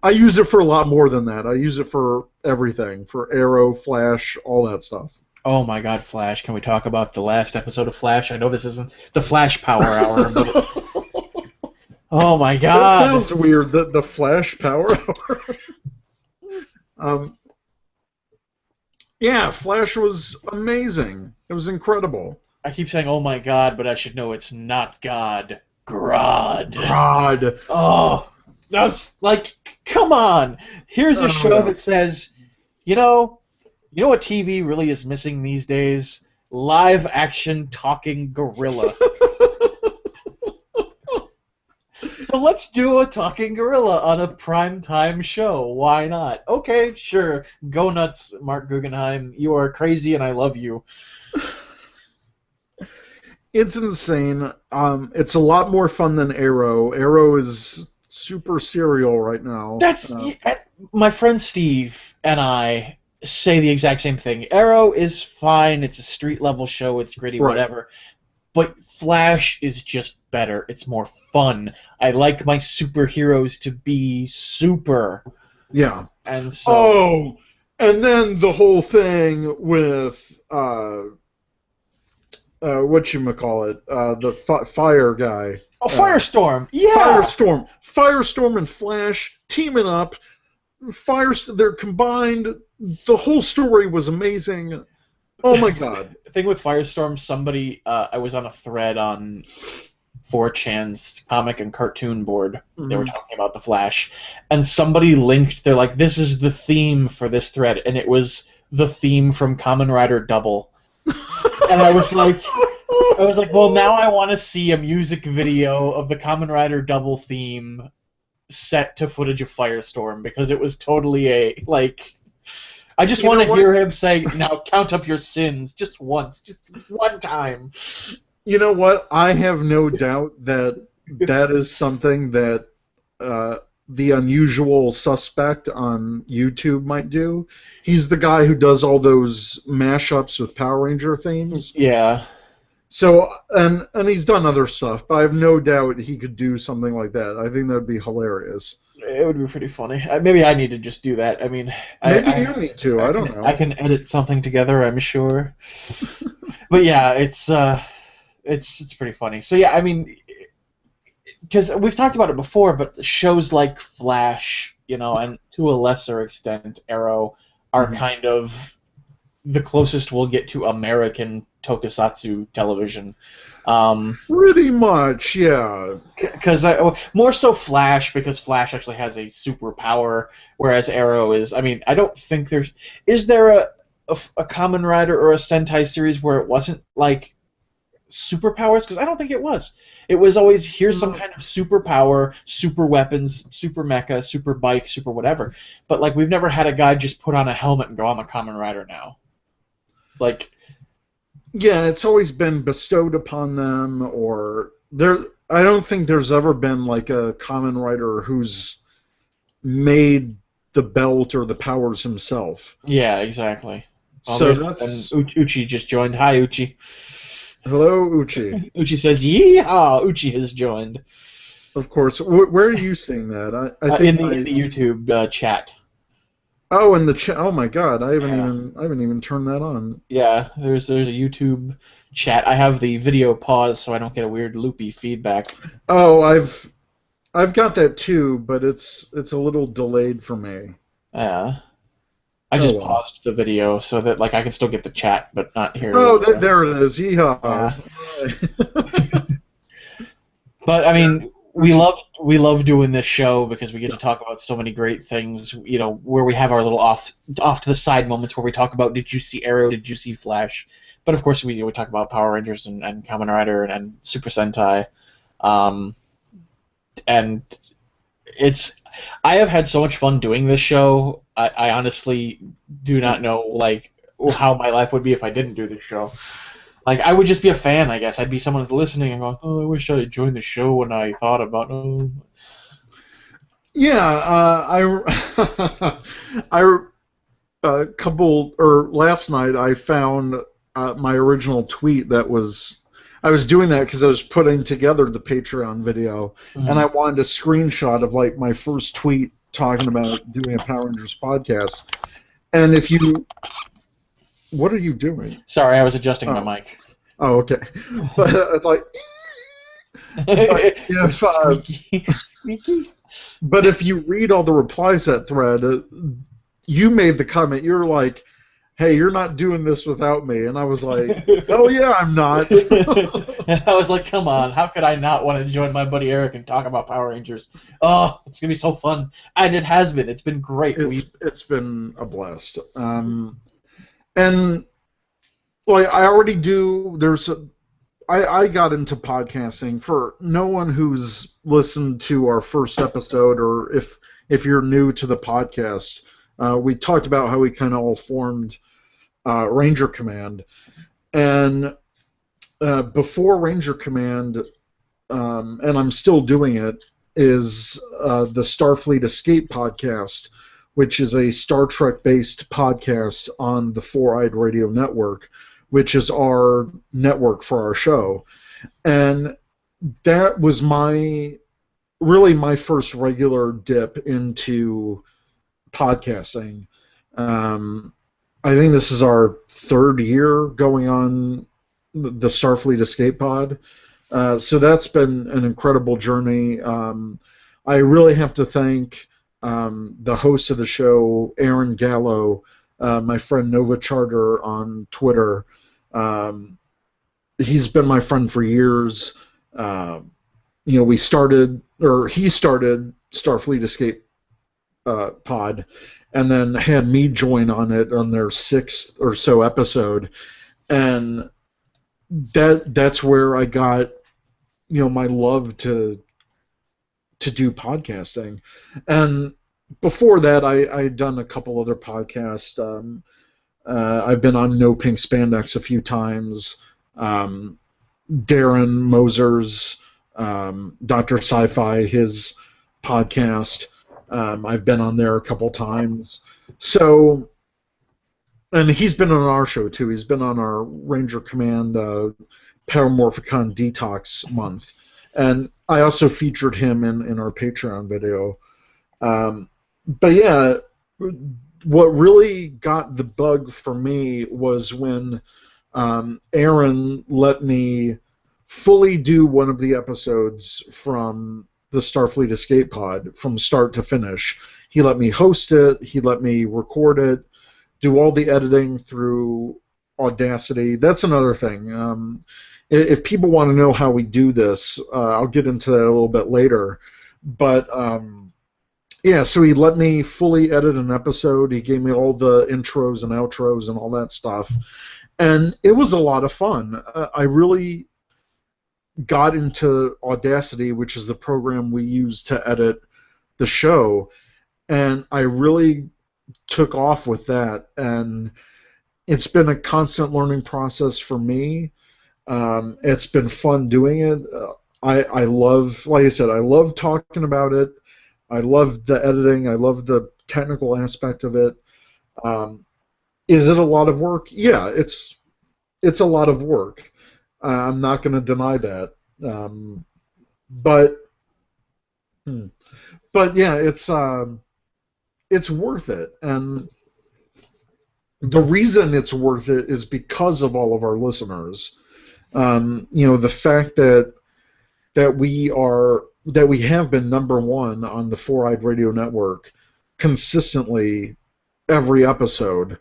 I use it for a lot more than that. I use it for everything, for Arrow, Flash, all that stuff. Oh my God, Flash! Can we talk about the last episode of Flash? I know this isn't the Flash Power Hour, but oh my God, that sounds weird. The Flash Power Hour. Yeah, Flash was amazing. It was incredible. I keep saying, "Oh my God," but I should know it's not God. Grodd. Oh, that's like, come on. Here's a show that says, you know what TV really is missing these days? Live action talking gorilla. So let's do a talking gorilla on a primetime show. Why not? Okay, sure. Go nuts, Marc Guggenheim. You are crazy and I love you. It's insane. It's a lot more fun than Arrow. Arrow is super serial right now. My friend Steve and I say the exact same thing. Arrow is fine. It's a street level show. It's gritty, whatever. But Flash is just better. It's more fun. I like my superheroes to be super. Yeah. And so. Oh, and then the whole thing with whatchamacallit, the fire guy. Oh, Firestorm! Yeah! Firestorm and Flash teaming up. They're combined. The whole story was amazing. Oh my God. The thing with Firestorm, I was on a thread on 4chan's comic and cartoon board. Mm-hmm. They were talking about the Flash. And somebody linked, they're like, this is the theme for this thread. And it was the theme from Kamen Rider Double. And I was like, I was like, well, now I want to see a music video of the Kamen Rider double theme set to footage of Firestorm, because it was totally I just want to hear him say, now count up your sins, just once, just one time. You know what? I have no doubt that that is something that the unusual suspect on YouTube might do. He's the guy who does all those mashups with Power Ranger themes. Yeah. So, and he's done other stuff, but I have no doubt he could do something like that. I think that would be hilarious. It would be pretty funny. Maybe I need to just do that. I mean, maybe you need to. I don't know. I can edit something together, I'm sure. But yeah, it's pretty funny. So yeah, I mean, because we've talked about it before, but shows like Flash, and to a lesser extent Arrow, are kind of the closest we'll get to American tokusatsu television. Pretty much, yeah. Because more so Flash, because Flash actually has a superpower, whereas Arrow is. I mean, I don't think there's. Is there a Kamen Rider or a Sentai series where it wasn't like superpowers? Because I don't think it was. It was always, here's some kind of superpower, super weapons, super mecha, super bike, super whatever. But like, we've never had a guy just put on a helmet and go, I'm a Kamen Rider now. Like. Yeah, it's always been bestowed upon them, or there. I don't think there's ever been like a Kamen Rider who's made the belt or the powers himself. Yeah, exactly. So that's. And Uchi just joined. Hi, Uchi. Hello, Uchi. Uchi says, "Yeehaw!" Uchi has joined. Of course. Where are you seeing that? I think in the YouTube chat. Oh, in the chat. Oh my God, I haven't even turned that on. Yeah, there's a YouTube chat. I have the video paused so I don't get a weird loopy feedback. Oh, I've got that too, but it's a little delayed for me. Yeah. I just paused the video so that I can still get the chat but not hear. Oh, there it is. Yeehaw. Yeah. But I mean, we love doing this show because we get to talk about so many great things, where we have our little off to the side moments where we talk about, did you see Arrow, did you see Flash? But of course we talk about Power Rangers and Kamen Rider and Super Sentai. And I have had so much fun doing this show. I honestly do not know how my life would be if I didn't do this show. I would just be a fan, I guess. I'd be someone listening and going, oh, I wish I had joined the show when I thought about it. Yeah, last night I found my original tweet that was, I was doing that because I was putting together the Patreon video, and I wanted a screenshot of my first tweet talking about doing a Power Rangers podcast. And if you... What are you doing? Sorry, I was adjusting my mic. Oh, okay. But it's squeaky. But if you read all the replies to that thread, you made the comment. You're like, hey, you're not doing this without me. And I was like, oh, yeah, I'm not. I was like, come on. How could I not want to join my buddy Eric and talk about Power Rangers? Oh, it's going to be so fun. And it has been. It's been great. It's been a blast. And I already do. I got into podcasting. For no one who's listened to our first episode, or if you're new to the podcast, we talked about how we kind of all formed Ranger Command, and before Ranger Command, and I'm still doing it, is the Starfleet Escape podcast, which is a Star Trek-based podcast on the Four Eyed Radio Network, which is our network for our show. And that was really my first regular dip into podcasting. I think this is our third year going on the Starfleet Escape Pod. So that's been an incredible journey. I really have to thank the host of the show, Aaron Gallo, my friend Nova Charter on Twitter. He's been my friend for years. He started Starfleet Escape Pod, and then had me join on it on their 6th or so episode. And that's where I got, my love to do podcasting. And before that, I'd done a couple other podcasts. I've been on No Pink Spandex a few times. Darren Moser's Dr. Sci-Fi, his podcast. I've been on there a couple times. So, and he's been on our show too. He's been on our Ranger Command Paramorphicon Detox month. And I also featured him in our Patreon video. But yeah, what really got the bug for me was when Aaron let me fully do one of the episodes from the Starfleet Escape Pod from start to finish. He let me host it, he let me record it, do all the editing through Audacity. That's another thing. If people want to know how we do this, I'll get into that a little bit later. But yeah, so he let me fully edit an episode. He gave me all the intros and outros and all that stuff. And it was a lot of fun. I really got into Audacity, which is the program we use to edit the show, and I really took off with that. And it's been a constant learning process for me. It's been fun doing it. I love, like I said, I love talking about it. I love the editing. I love the technical aspect of it. Is it a lot of work? Yeah, it's a lot of work. I'm not going to deny that. But yeah, it's worth it. And the reason it's worth it is because of all of our listeners. The fact that we have been number one on the Four Eyed Radio Network consistently every episode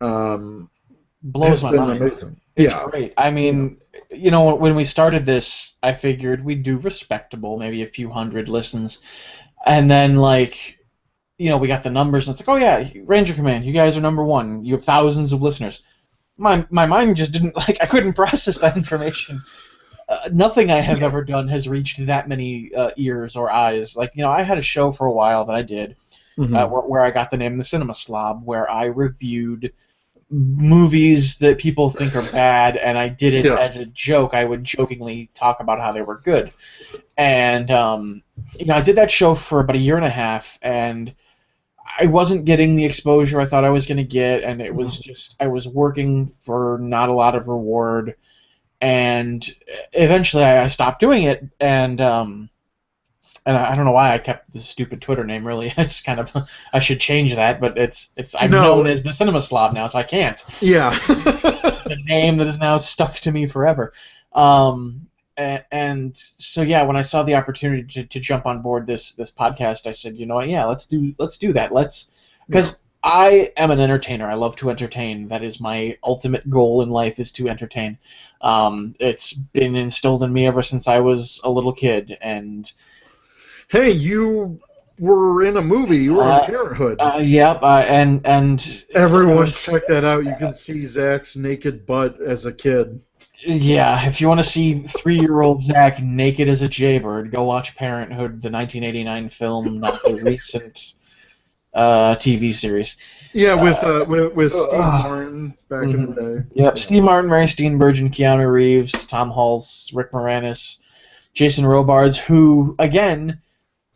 blows my mind. Amazing. It's great. I mean, when we started this, I figured we'd do respectable, maybe a few hundred listens, and then we got the numbers, and it's like, oh yeah, Ranger Command, you guys are number one. You have thousands of listeners. My mind just didn't I couldn't process that information. Nothing I have ever done has reached that many ears or eyes. I had a show for a while that I did where I got the name The Cinema Slob, where I reviewed movies that people think are bad, and I did it as a joke. I would jokingly talk about how they were good. And I did that show for about a year and a half, and I wasn't getting the exposure I thought I was going to get, and it was just, I was working for not a lot of reward. And eventually I stopped doing it, and I don't know why I kept the stupid Twitter name. Really, it's kind of, I should change that, but I'm known as the Cinema Slob now, so I can't. Yeah, the name that is now stuck to me forever. And so yeah, when I saw the opportunity to jump on board this podcast, I said, you know what, yeah, let's do that. Because I am an entertainer. I love to entertain. That is my ultimate goal in life, is to entertain. It's been instilled in me ever since I was a little kid. And hey, you were in a movie. You were on Parenthood. Yep. And everyone check that out. You can see Zach's naked butt as a kid. Yeah, if you want to see 3-year-old Zach naked as a jaybird, go watch Parenthood, the 1989 film, not the recent TV series. Yeah, with Steve Martin back in the day. Yep, Steve Martin, Mary Steenburgen, Keanu Reeves, Tom Hulse, Rick Moranis, Jason Robards, who, again,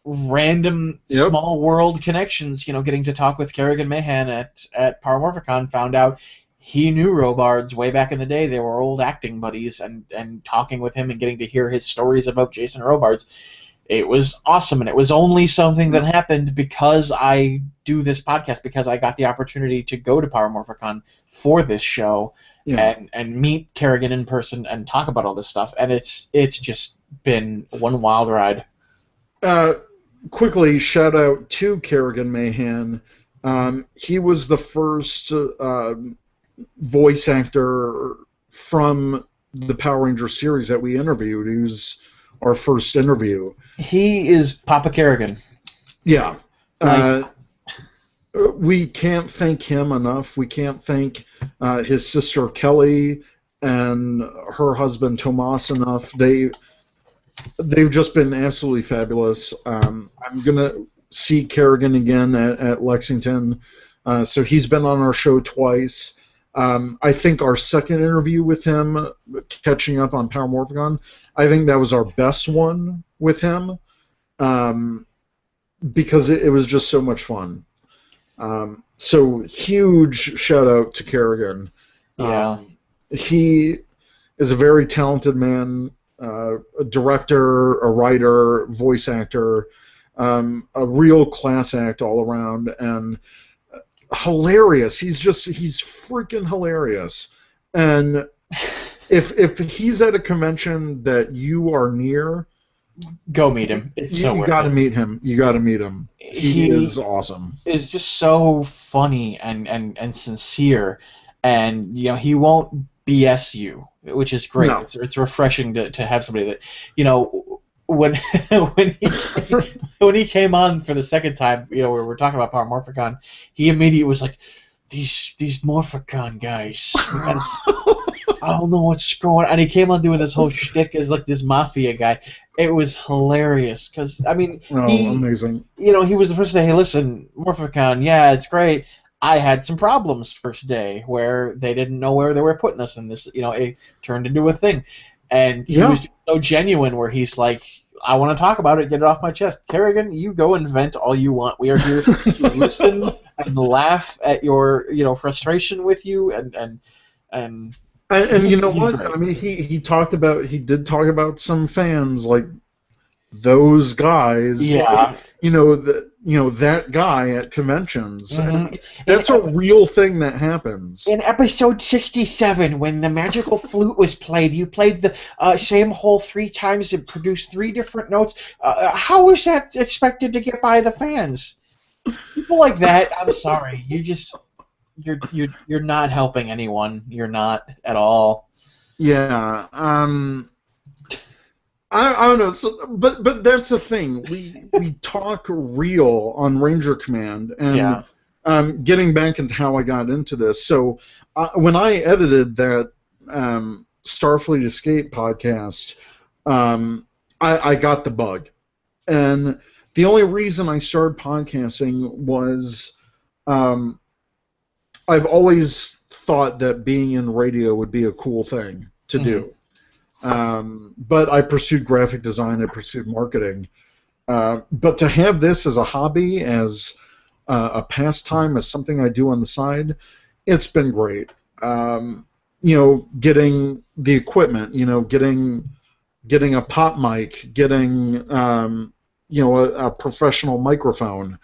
random small world connections, getting to talk with Kerrigan Mahan at Paramorphicon, found out he knew Robards way back in the day. They were old acting buddies, and talking with him and getting to hear his stories about Jason Robards, it was awesome. And it was only something that happened because I do this podcast, because I got the opportunity to go to Paramorphicon for this show and meet Kerrigan in person and talk about all this stuff. And it's just been one wild ride. Quickly, shout out to Kerrigan Mahan. He was the first voice actor from the Power Ranger series that we interviewed. He was our first interview. He is Papa Kerrigan. Yeah. We can't thank him enough. We can't thank his sister Kelly and her husband Tomas enough. They've just been absolutely fabulous. I'm gonna see Kerrigan again at Lexington. So he's been on our show twice. I think our second interview with him, catching up on Power Morphicon, I think that was our best one with him, because it was just so much fun. So huge shout out to Kerrigan. Yeah. He is a very talented man, a director, a writer, voice actor, a real class act all around, and hilarious. He's freaking hilarious. And if he's at a convention that you are near, go meet him. It's so worth it. You got to meet him. You got to meet him. He is awesome. Is just so funny and sincere, and he won't BS you, which is great. No. It's refreshing to have somebody that when when he came on for the second time, we were talking about Power Morphicon, he immediately was like, these Morphicon guys, I don't know what's going on. And he came on doing this whole shtick as like this mafia guy. It was hilarious because amazing. He was the first to say, "Hey, listen, Morphicon, yeah, it's great. I had some problems first day where they didn't know where they were putting us, and this, it turned into a thing." And he was so genuine, where he's like, "I want to talk about it, get it off my chest." Kerrigan, you go and vent all you want. We are here to listen and laugh at your, frustration with you, and you know what? Great. I mean, he did talk about some fans, like those guys. Yeah. That guy at conventions. Mm-hmm. And that's a real thing that happens. In episode 67, when the Magical Flute was played, you played the same hole 3 times and produced 3 different notes. How is that expected to get by the fans? People like that, I'm sorry. You're not helping anyone. You're not at all. Yeah. I don't know. So, but that's the thing. We talk real on Ranger Command, and getting back into how I got into this. So when I edited that Starfleet Escape podcast, I got the bug, and the only reason I started podcasting was I've always thought that being in radio would be a cool thing to do. But I pursued graphic design, I pursued marketing. But to have this as a hobby, as a pastime, as something I do on the side, it's been great. Getting the equipment, getting a pop mic, getting a professional microphone.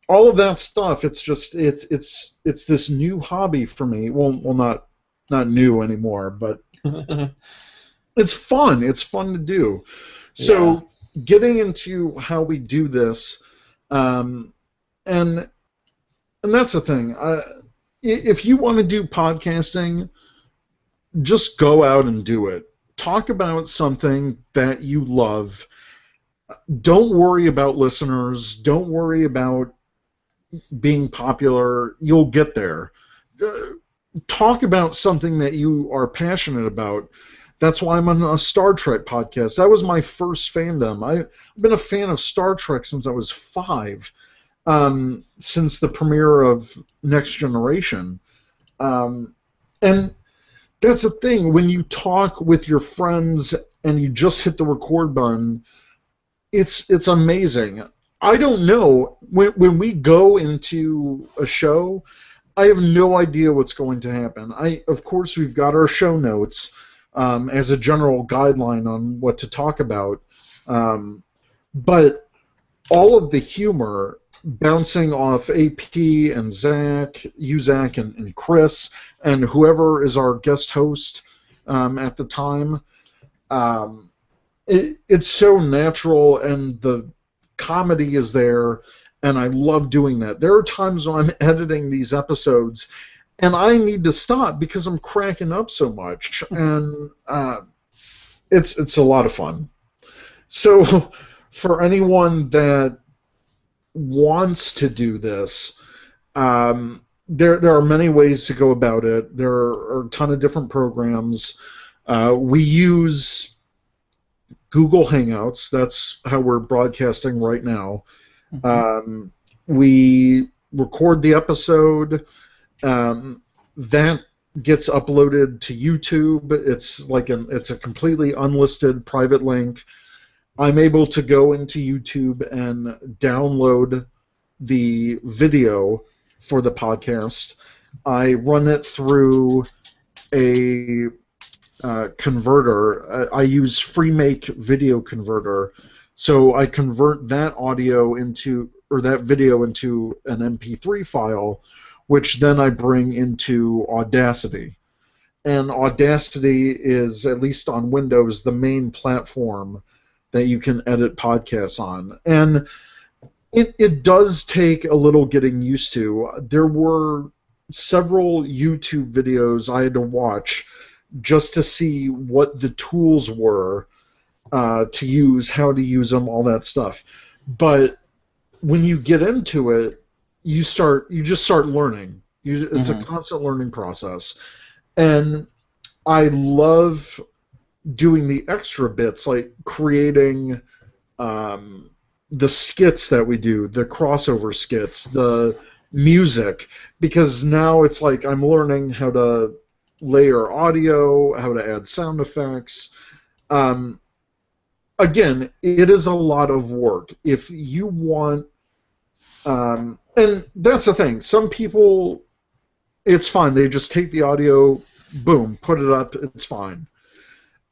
All of that stuff. It's just it's this new hobby for me. Well, not new anymore, but it's fun. It's fun to do. So getting into how we do this, and that's the thing. If you want to do podcasting, just go out and do it. Talk about something that you love. Don't worry about listeners. Don't worry about being popular. You'll get there. Talk about something that you are passionate about. That's why I'm on a Star Trek podcast. That was my first fandom. I've been a fan of Star Trek since I was 5, since the premiere of Next Generation. And that's the thing. When you talk with your friends and you just hit the record button, it's amazing. I don't know. When we go into a show, I have no idea what's going to happen. Of course, we've got our show notes as a general guideline on what to talk about, but all of the humor bouncing off AP and Zach, and Chris, and whoever is our guest host at the time, it's so natural, and the comedy is there, and I love doing that. There are times when I'm editing these episodes and I need to stop because I'm cracking up so much, and it's a lot of fun. So for anyone that wants to do this, there are many ways to go about it. There are a ton of different programs. We use Google Hangouts. That's how we're broadcasting right now. We record the episode. That gets uploaded to YouTube. It's a completely unlisted private link. I'm able to go into YouTube and download the video for the podcast. I run it through a converter. I use FreeMake Video Converter, so I convert that that video into an MP3 file, which then I bring into Audacity. And Audacity is, at least on Windows, the main platform that you can edit podcasts on. And it does take a little getting used to. There were several YouTube videos I had to watch just to see what the tools were to use, how to use them, all that stuff. But when you get into it, you just start learning. It's a constant learning process. And I love doing the extra bits, like creating the skits that we do, the crossover skits, the music, because now it's like I'm learning how to layer audio, how to add sound effects. Again, it is a lot of work. If you want, and that's the thing, some people, it's fine, they just take the audio, boom, put it up, it's fine.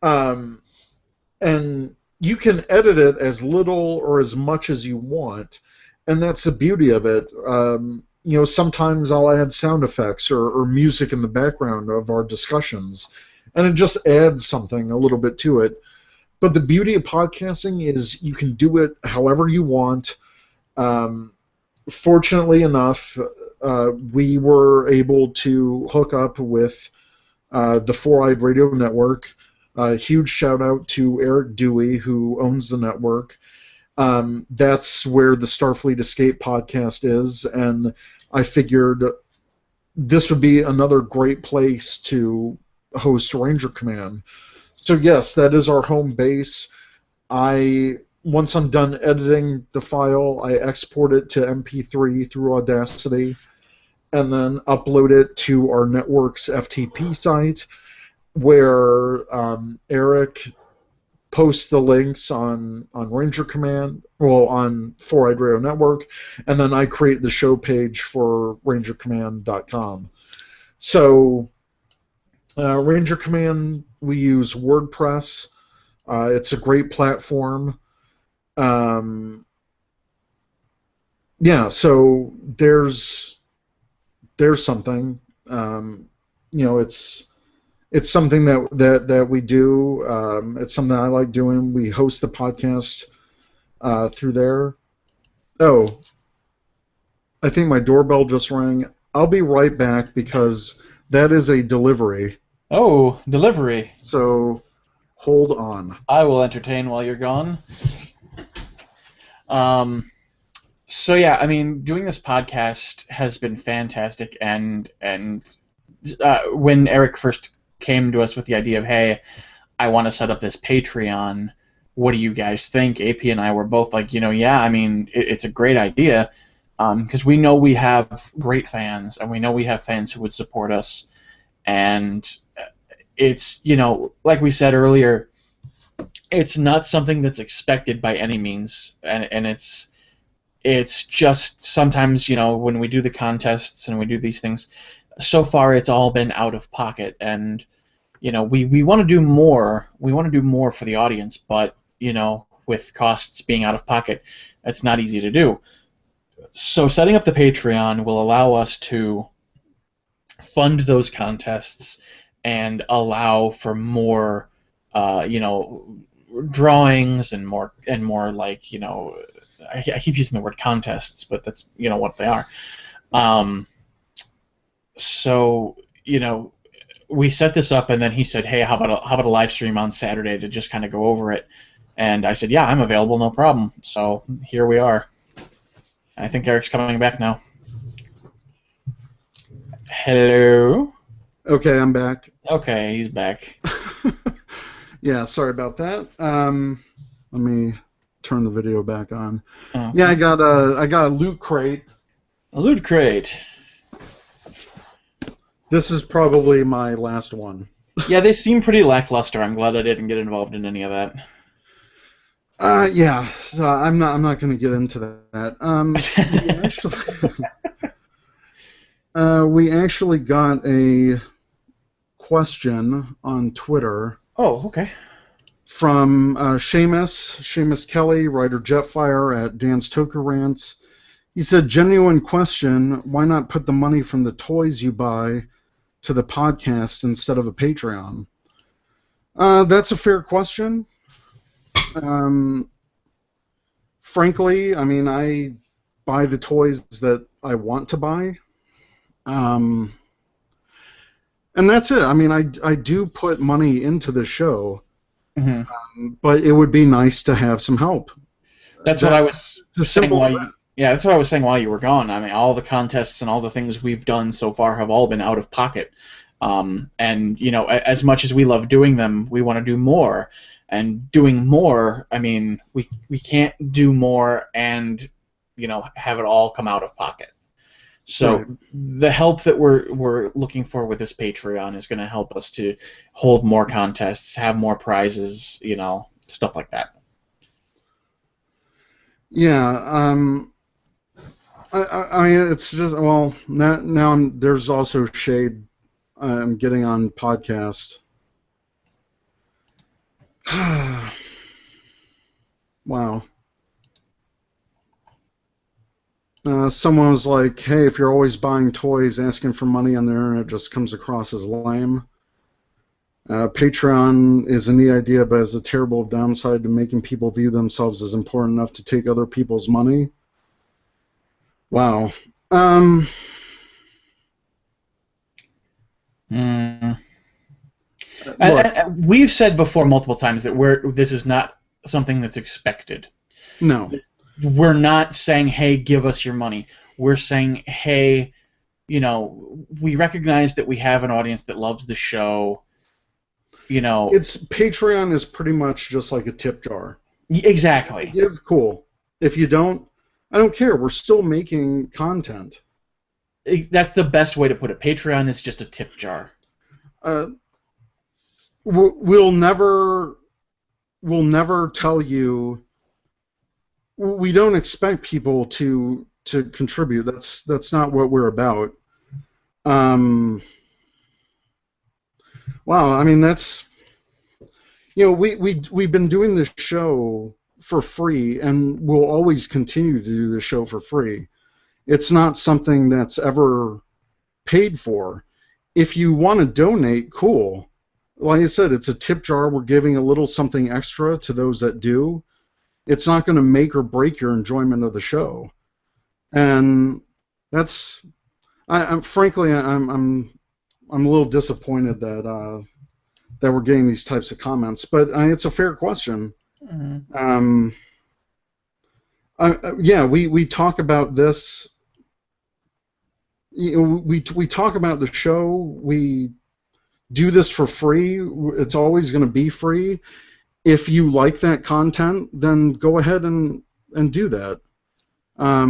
And you can edit it as little or as much as you want, and that's the beauty of it. Sometimes I'll add sound effects or music in the background of our discussions, and it just adds something a little bit to it. But the beauty of podcasting is you can do it however you want. Fortunately enough, we were able to hook up with the Four-Eyed Radio Network. Huge shout-out to Eric Dewey, who owns the network. That's where the Starfleet Escape podcast is, and I figured this would be another great place to host Ranger Command. So yes, that is our home base. Once I'm done editing the file, I export it to MP3 through Audacity, and then upload it to our network's FTP site, where Eric posts the links on Ranger Command, on Four-Eyed Radio Network, and then I create the show page for rangercommand.com. So Ranger Command, we use WordPress. It's a great platform. So there's something. It's something that we do. It's something I like doing. We host the podcast through there. Oh, I think my doorbell just rang. I'll be right back because that is a delivery. Oh, delivery. So hold on. I will entertain while you're gone. So yeah, I mean, doing this podcast has been fantastic, and when Eric first came to us with the idea of, hey, I want to set up this Patreon, what do you guys think? AP and I were both like, yeah, I mean, it's a great idea, because we know we have great fans, and we know we have fans who would support us, and it's, like we said earlier, it's not something that's expected by any means, and it's just sometimes, when we do the contests and we do these things, so far it's all been out of pocket, and we want to do more. We want to do more for the audience, but with costs being out of pocket, that's not easy to do. So setting up the Patreon will allow us to fund those contests and allow for more, drawings and more like, I keep using the word contests, but that's what they are. So we set this up, and then he said, hey, how about a live stream on Saturday to just kind of go over it? And I said, yeah, I'm available, no problem. So here we are. I think Eric's coming back now. Hello. Okay, I'm back. Okay, he's back. Yeah, sorry about that. Let me turn the video back on. Oh. Yeah, I got a loot crate. A loot crate. This is probably my last one. Yeah, they seem pretty lackluster. I'm glad I didn't get involved in any of that. Yeah, so I'm not going to get into that. We actually got a question on Twitter. Oh, okay. From Seamus Kelly, writer Jetfire at Dan's Toker Rants. He said, genuine question, why not put the money from the toys you buy to the podcast instead of a Patreon? That's a fair question. Frankly, I mean, I buy the toys that I want to buy. And that's it. I mean, I do put money into the show. Mm-hmm. But it would be nice to have some help. That's what I was saying that's what I was saying while you were gone. I mean, all the contests and all the things we've done so far have all been out of pocket. And, you know, as much as we love doing them, we want to do more. And doing more, I mean, we can't do more and, you know, have it all come out of pocket. So right. The help that we're looking for with this Patreon is going to help us to hold more contests, have more prizes, you know, stuff like that. Yeah, I mean, it's just, well, now there's also shade I'm getting on podcast. Wow. Someone was like, hey, if you're always buying toys, asking for money on the internet just comes across as lame. Patreon is a neat idea, but has a terrible downside to making people view themselves as important enough to take other people's money. Wow. We've said before multiple times that this is not something that's expected. No. We're not saying, hey, give us your money. We're saying, hey, you know, we recognize that we have an audience that loves the show. You know, Patreon is pretty much just like a tip jar. Exactly. If you give, cool. If you don't, I don't care. We're still making content. That's the best way to put it. Patreon is just a tip jar. We'll never tell you. We don't expect people to contribute. That's not what we're about. Wow, I mean, that's, you know, we've been doing this show for free, and we'll always continue to do this show for free. It's not something that's ever paid for. If you want to donate, cool. Like I said, it's a tip jar. We're giving a little something extra to those that do. It's not going to make or break your enjoyment of the show. And that's, frankly, I'm a little disappointed that we're getting these types of comments, but it's a fair question. Mm-hmm. Yeah, we talk about this. You know, we talk about the show. We do this for free. It's always going to be free. If you like that content, then go ahead and do that. I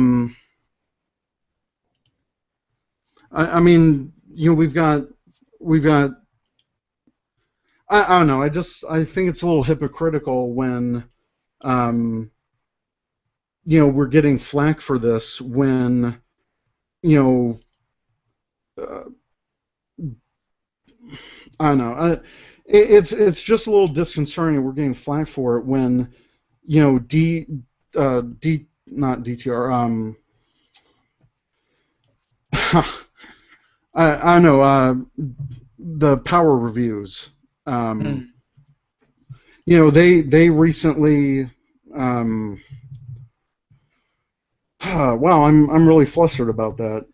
mean, you know, we've got. I don't know. I think it's a little hypocritical when, you know, we're getting flack for this when, you know, I don't know. It's just a little disconcerting. We're getting flack for it when, you know, not DTR. I don't know. The Power Reviews. You know, they recently. Wow, I'm really flustered about that.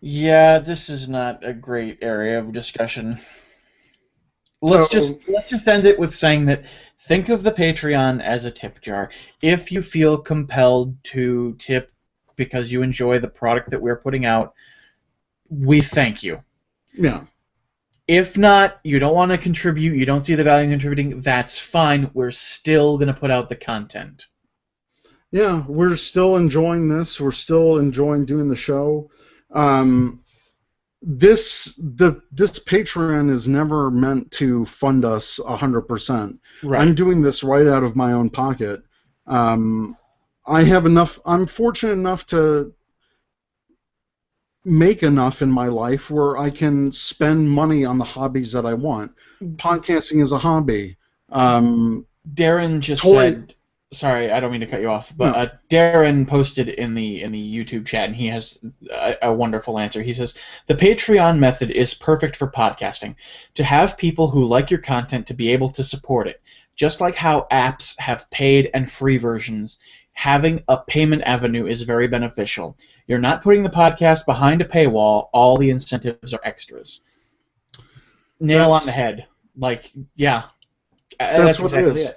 Yeah, this is not a great area of discussion. Let's just end it with saying that think of the Patreon as a tip jar. If you feel compelled to tip because you enjoy the product that we're putting out, we thank you. Yeah. If not, you don't want to contribute, you don't see the value in contributing, that's fine. We're still going to put out the content. Yeah, we're still enjoying this. We're still enjoying doing the show. This Patreon is never meant to fund us 100%. Right. I'm doing this right out of my own pocket. I have enough. I'm fortunate enough to make enough in my life where I can spend money on the hobbies that I want. Podcasting is a hobby. Darren just said, sorry, I don't mean to cut you off, but no. Darren posted in the YouTube chat, and he has a wonderful answer. He says, the Patreon method is perfect for podcasting, to have people who like your content to be able to support it. Just like how apps have paid and free versions, having a payment avenue is very beneficial. You're not putting the podcast behind a paywall. All the incentives are extras. Nail on the head. Like, yeah. That's what exactly it is.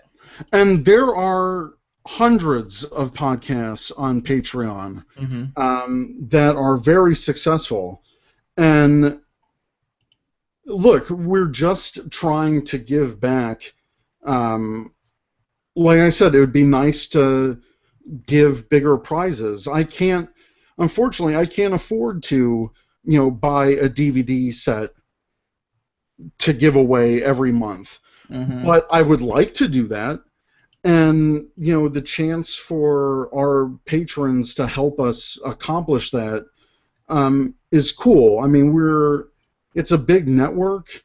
And there are hundreds of podcasts on Patreon that are very successful. And look, we're just trying to give back. Like I said, it would be nice to give bigger prizes. Unfortunately, I can't afford to, buy a DVD set to give away every month. But I would like to do that. And, the chance for our patrons to help us accomplish that is cool. I mean, it's a big network.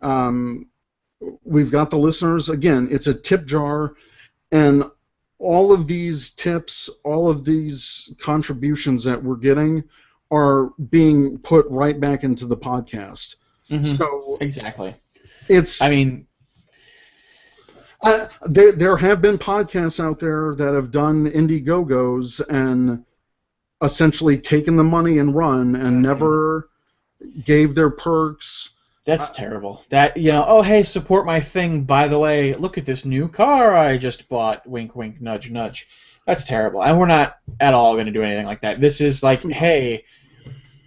We've got the listeners. Again, it's a tip jar. And all of these tips, all of these contributions that we're getting are being put right back into the podcast. So exactly. There have been podcasts out there that have done Indiegogos and essentially taken the money and run and never gave their perks. That's terrible. That, oh, hey, support my thing. By the way, look at this new car I just bought. Wink, wink, nudge, nudge. That's terrible. And we're not at all going to do anything like that. This is like, hey,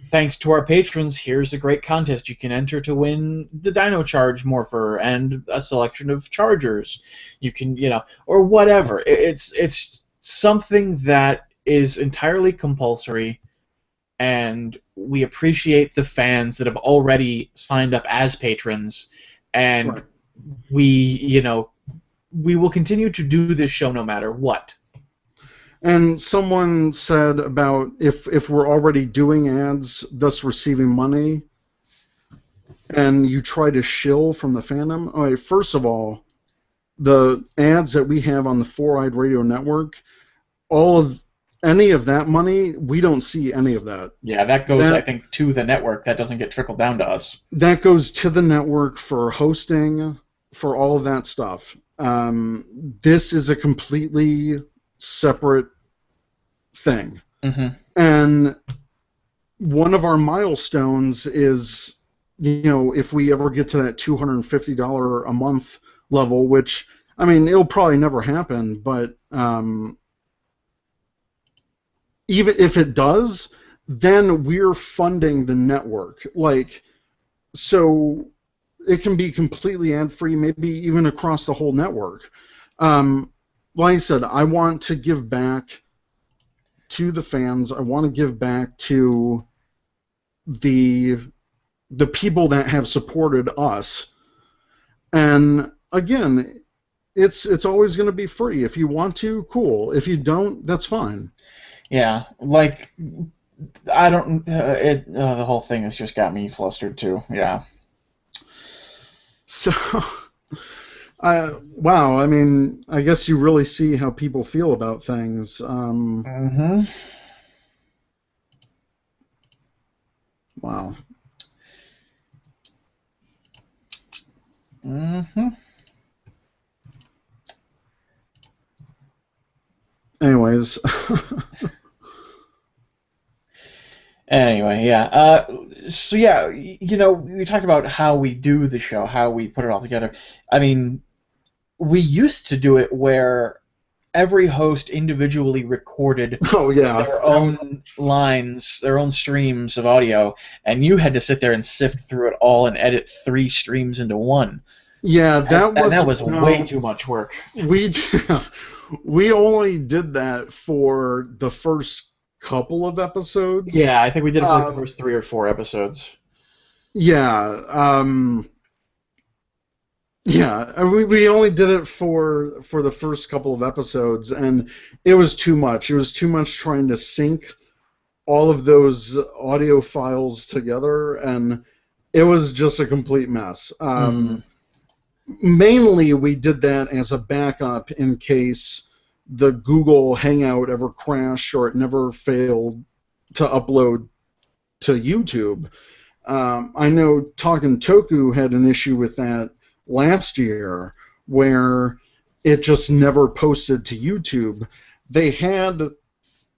thanks to our patrons, here's a great contest. You can enter to win the Dino Charge morpher and a selection of chargers. You can, or whatever. It's something that is entirely compulsory, and we appreciate the fans that have already signed up as patrons, and we will continue to do this show no matter what. And someone said about if we're already doing ads, thus receiving money, and you try to shill from the fandom. All right, first of all, the ads that we have on the Four-Eyed Radio Network, any of that money, we don't see any of that. Yeah, that goes, I think, to the network. That doesn't get trickled down to us. That goes to the network for hosting, for all of that stuff. This is a completely separate thing. And one of our milestones is, if we ever get to that $250 a month level, which, I mean, it'll probably never happen, but even if it does, then we're funding the network. So it can be completely ad-free, maybe even across the whole network. Like I said, I want to give back to the fans. I want to give back to the people that have supported us. And again, it's always going to be free. If you want to, cool. If you don't, that's fine. Yeah, I don't. The whole thing has just got me flustered too. Yeah. So, wow. I mean, I guess you really see how people feel about things. Wow. Anyways. Anyway, yeah. So yeah, we talked about how we do the show, how we put it all together. I mean, we used to do it where every host individually recorded Oh yeah, their own lines, their own streams of audio, and you had to sit there and sift through it all and edit 3 streams into one. yeah. That was way too much work. We only did that for the first couple of episodes. Yeah, I think we did it for like the first 3 or 4 episodes. Yeah. Yeah, we only did it for the first couple of episodes, and it was too much. It was too much trying to sync all of those audio files together, and it was just a complete mess. Mainly, we did that as a backup in case the Google Hangout ever crashed or it never failed to upload to YouTube. I know Talkin' Toku had an issue with that last year where it just never posted to YouTube. They had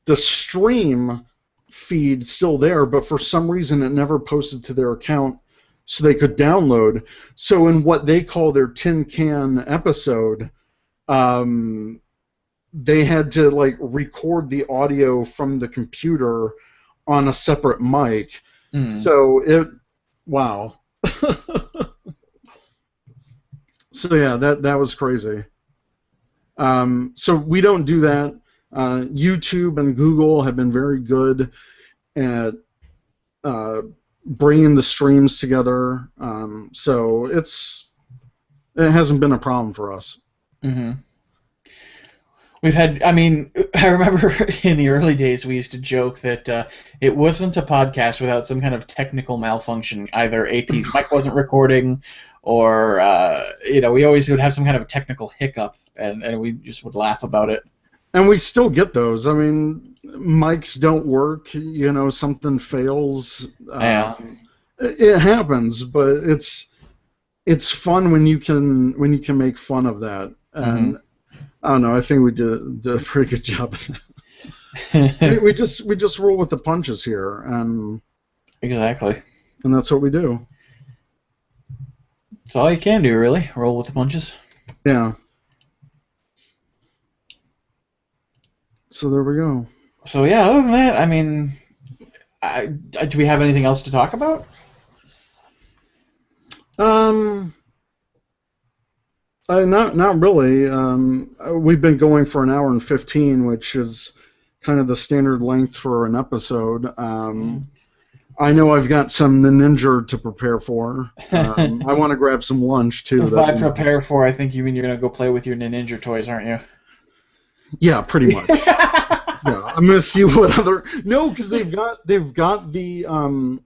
the stream feed still there, but for some reason it never posted to their account so they could download. So in what they call their tin can episode, they had to like record the audio from the computer on a separate mic. So wow. So yeah, that was crazy. So we don't do that. YouTube and Google have been very good at bringing the streams together. So it hasn't been a problem for us. Mm-hmm. We've had, I mean, I remember in the early days we used to joke that it wasn't a podcast without some kind of technical malfunction. Either AP's mic wasn't recording, or we always would have some kind of technical hiccup, and we just would laugh about it. And we still get those. I mean, mics don't work. Something fails. Yeah. It happens, but it's fun when you can make fun of that. And I don't know. I think we did a pretty good job of that. we just roll with the punches here, and exactly. And that's what we do. That's all you can do, really. Roll with the punches. Yeah. So there we go. So yeah, other than that, I mean, do we have anything else to talk about? Not really. We've been going for 1 hour and 15, which is kind of the standard length for an episode. I know I've got some ninja to prepare for. I want to grab some lunch too. By prepare for, I think you mean you're gonna go play with your ninja toys, aren't you? Yeah, pretty much. Yeah, I'm gonna see what other because they've got the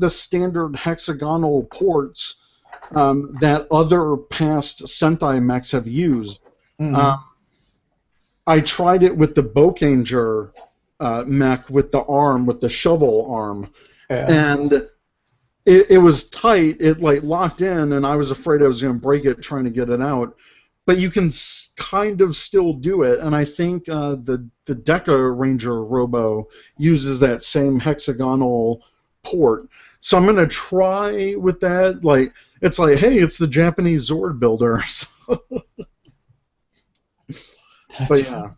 standard hexagonal ports that other past Sentai mechs have used. I tried it with the Bokanger mech with the shovel arm, and it was tight. It like locked in, and I was afraid I was going to break it trying to get it out. But you can kind of still do it, and I think the Deca Ranger Robo uses that same hexagonal port. So I'm going to try with that. Like, it's like, hey, it's the Japanese Zord builder. But yeah.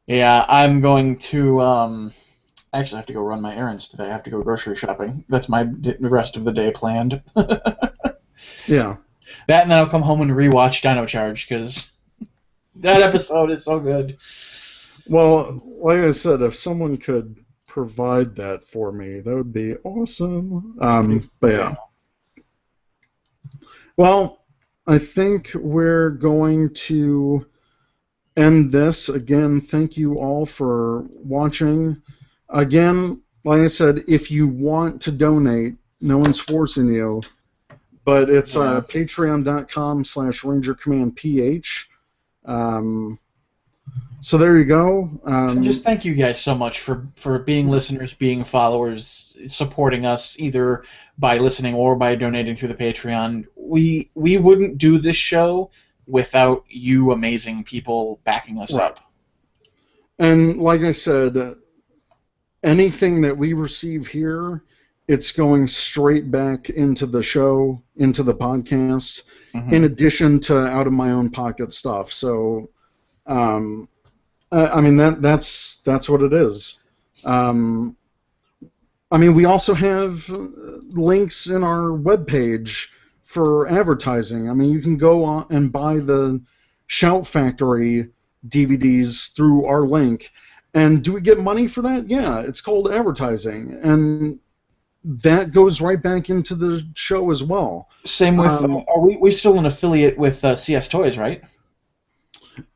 Yeah, I'm going to actually have to go run my errands today. I have to go grocery shopping. That's the rest of the day planned. Yeah. That, and then I'll come home and rewatch Dino Charge, because that episode is so good. Well, like I said, if someone could provide that for me, that would be awesome. But yeah. Well, I think we're going to end this. Again, thank you all for watching. Again, like I said, if you want to donate, no one's forcing you. But it's patreon.com/RangerCommandPH. So there you go. Just thank you guys so much for being listeners, being followers, supporting us either by listening or by donating through the Patreon. We wouldn't do this show without you amazing people backing us up. And like I said, anything that we receive here it's going straight back into the show, into the podcast, in addition to out of my own pocket stuff. So, I mean, that's what it is. I mean, we also have links in our webpage for advertising. I mean, you can go on and buy the Shout Factory DVDs through our link. And do we get money for that? Yeah, it's called advertising. And that goes right back into the show as well. Same with, are we still an affiliate with CS Toys, right?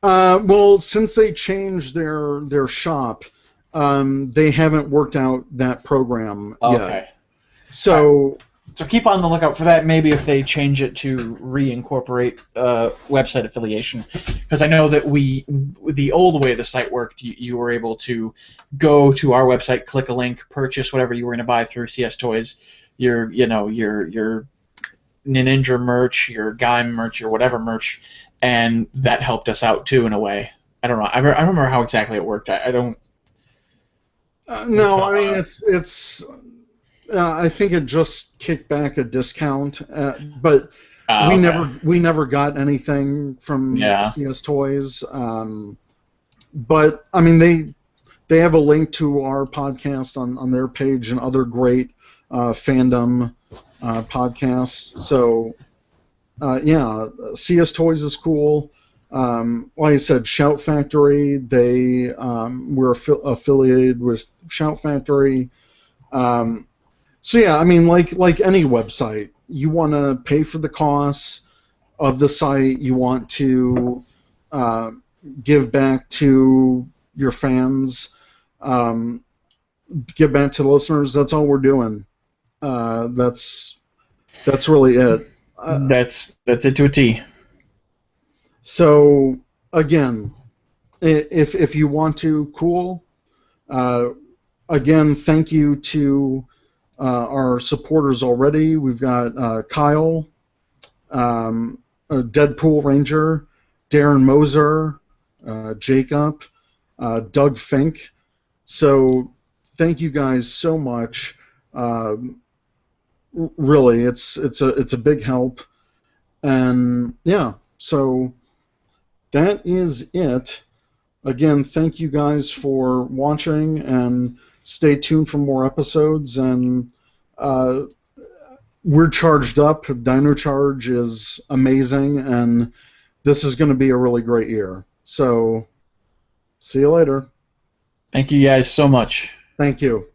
Well, since they changed their shop, they haven't worked out that program yet. So keep on the lookout for that. Maybe if they change it to reincorporate website affiliation, because I know that the old way the site worked, you were able to go to our website, click a link, purchase whatever you were going to buy through CS Toys, your Ninja merch, your Guy merch, your whatever merch, and that helped us out too in a way. I don't know. I remember how exactly it worked. I don't. No, I mean it's. I think it just kicked back a discount, but we never got anything from CS Toys. But I mean they have a link to our podcast on their page and other great fandom podcasts. So CS Toys is cool. Like I said, Shout Factory. We're affiliated with Shout Factory. So yeah, I mean, like any website, you want to pay for the costs of the site. You want to give back to your fans, give back to the listeners. That's all we're doing. That's really it. That's it to a T. So again, if you want to, cool. Again, thank you to our supporters already. We've got Kyle, Deadpool Ranger, Darren Moser, Jacob, Doug Fink. So thank you guys so much. Really, it's a big help. And yeah, so that is it. Again, thank you guys for watching, and stay tuned for more episodes. And we're charged up. Dino Charge is amazing, and this is going to be a really great year. So, see you later. Thank you guys so much. Thank you.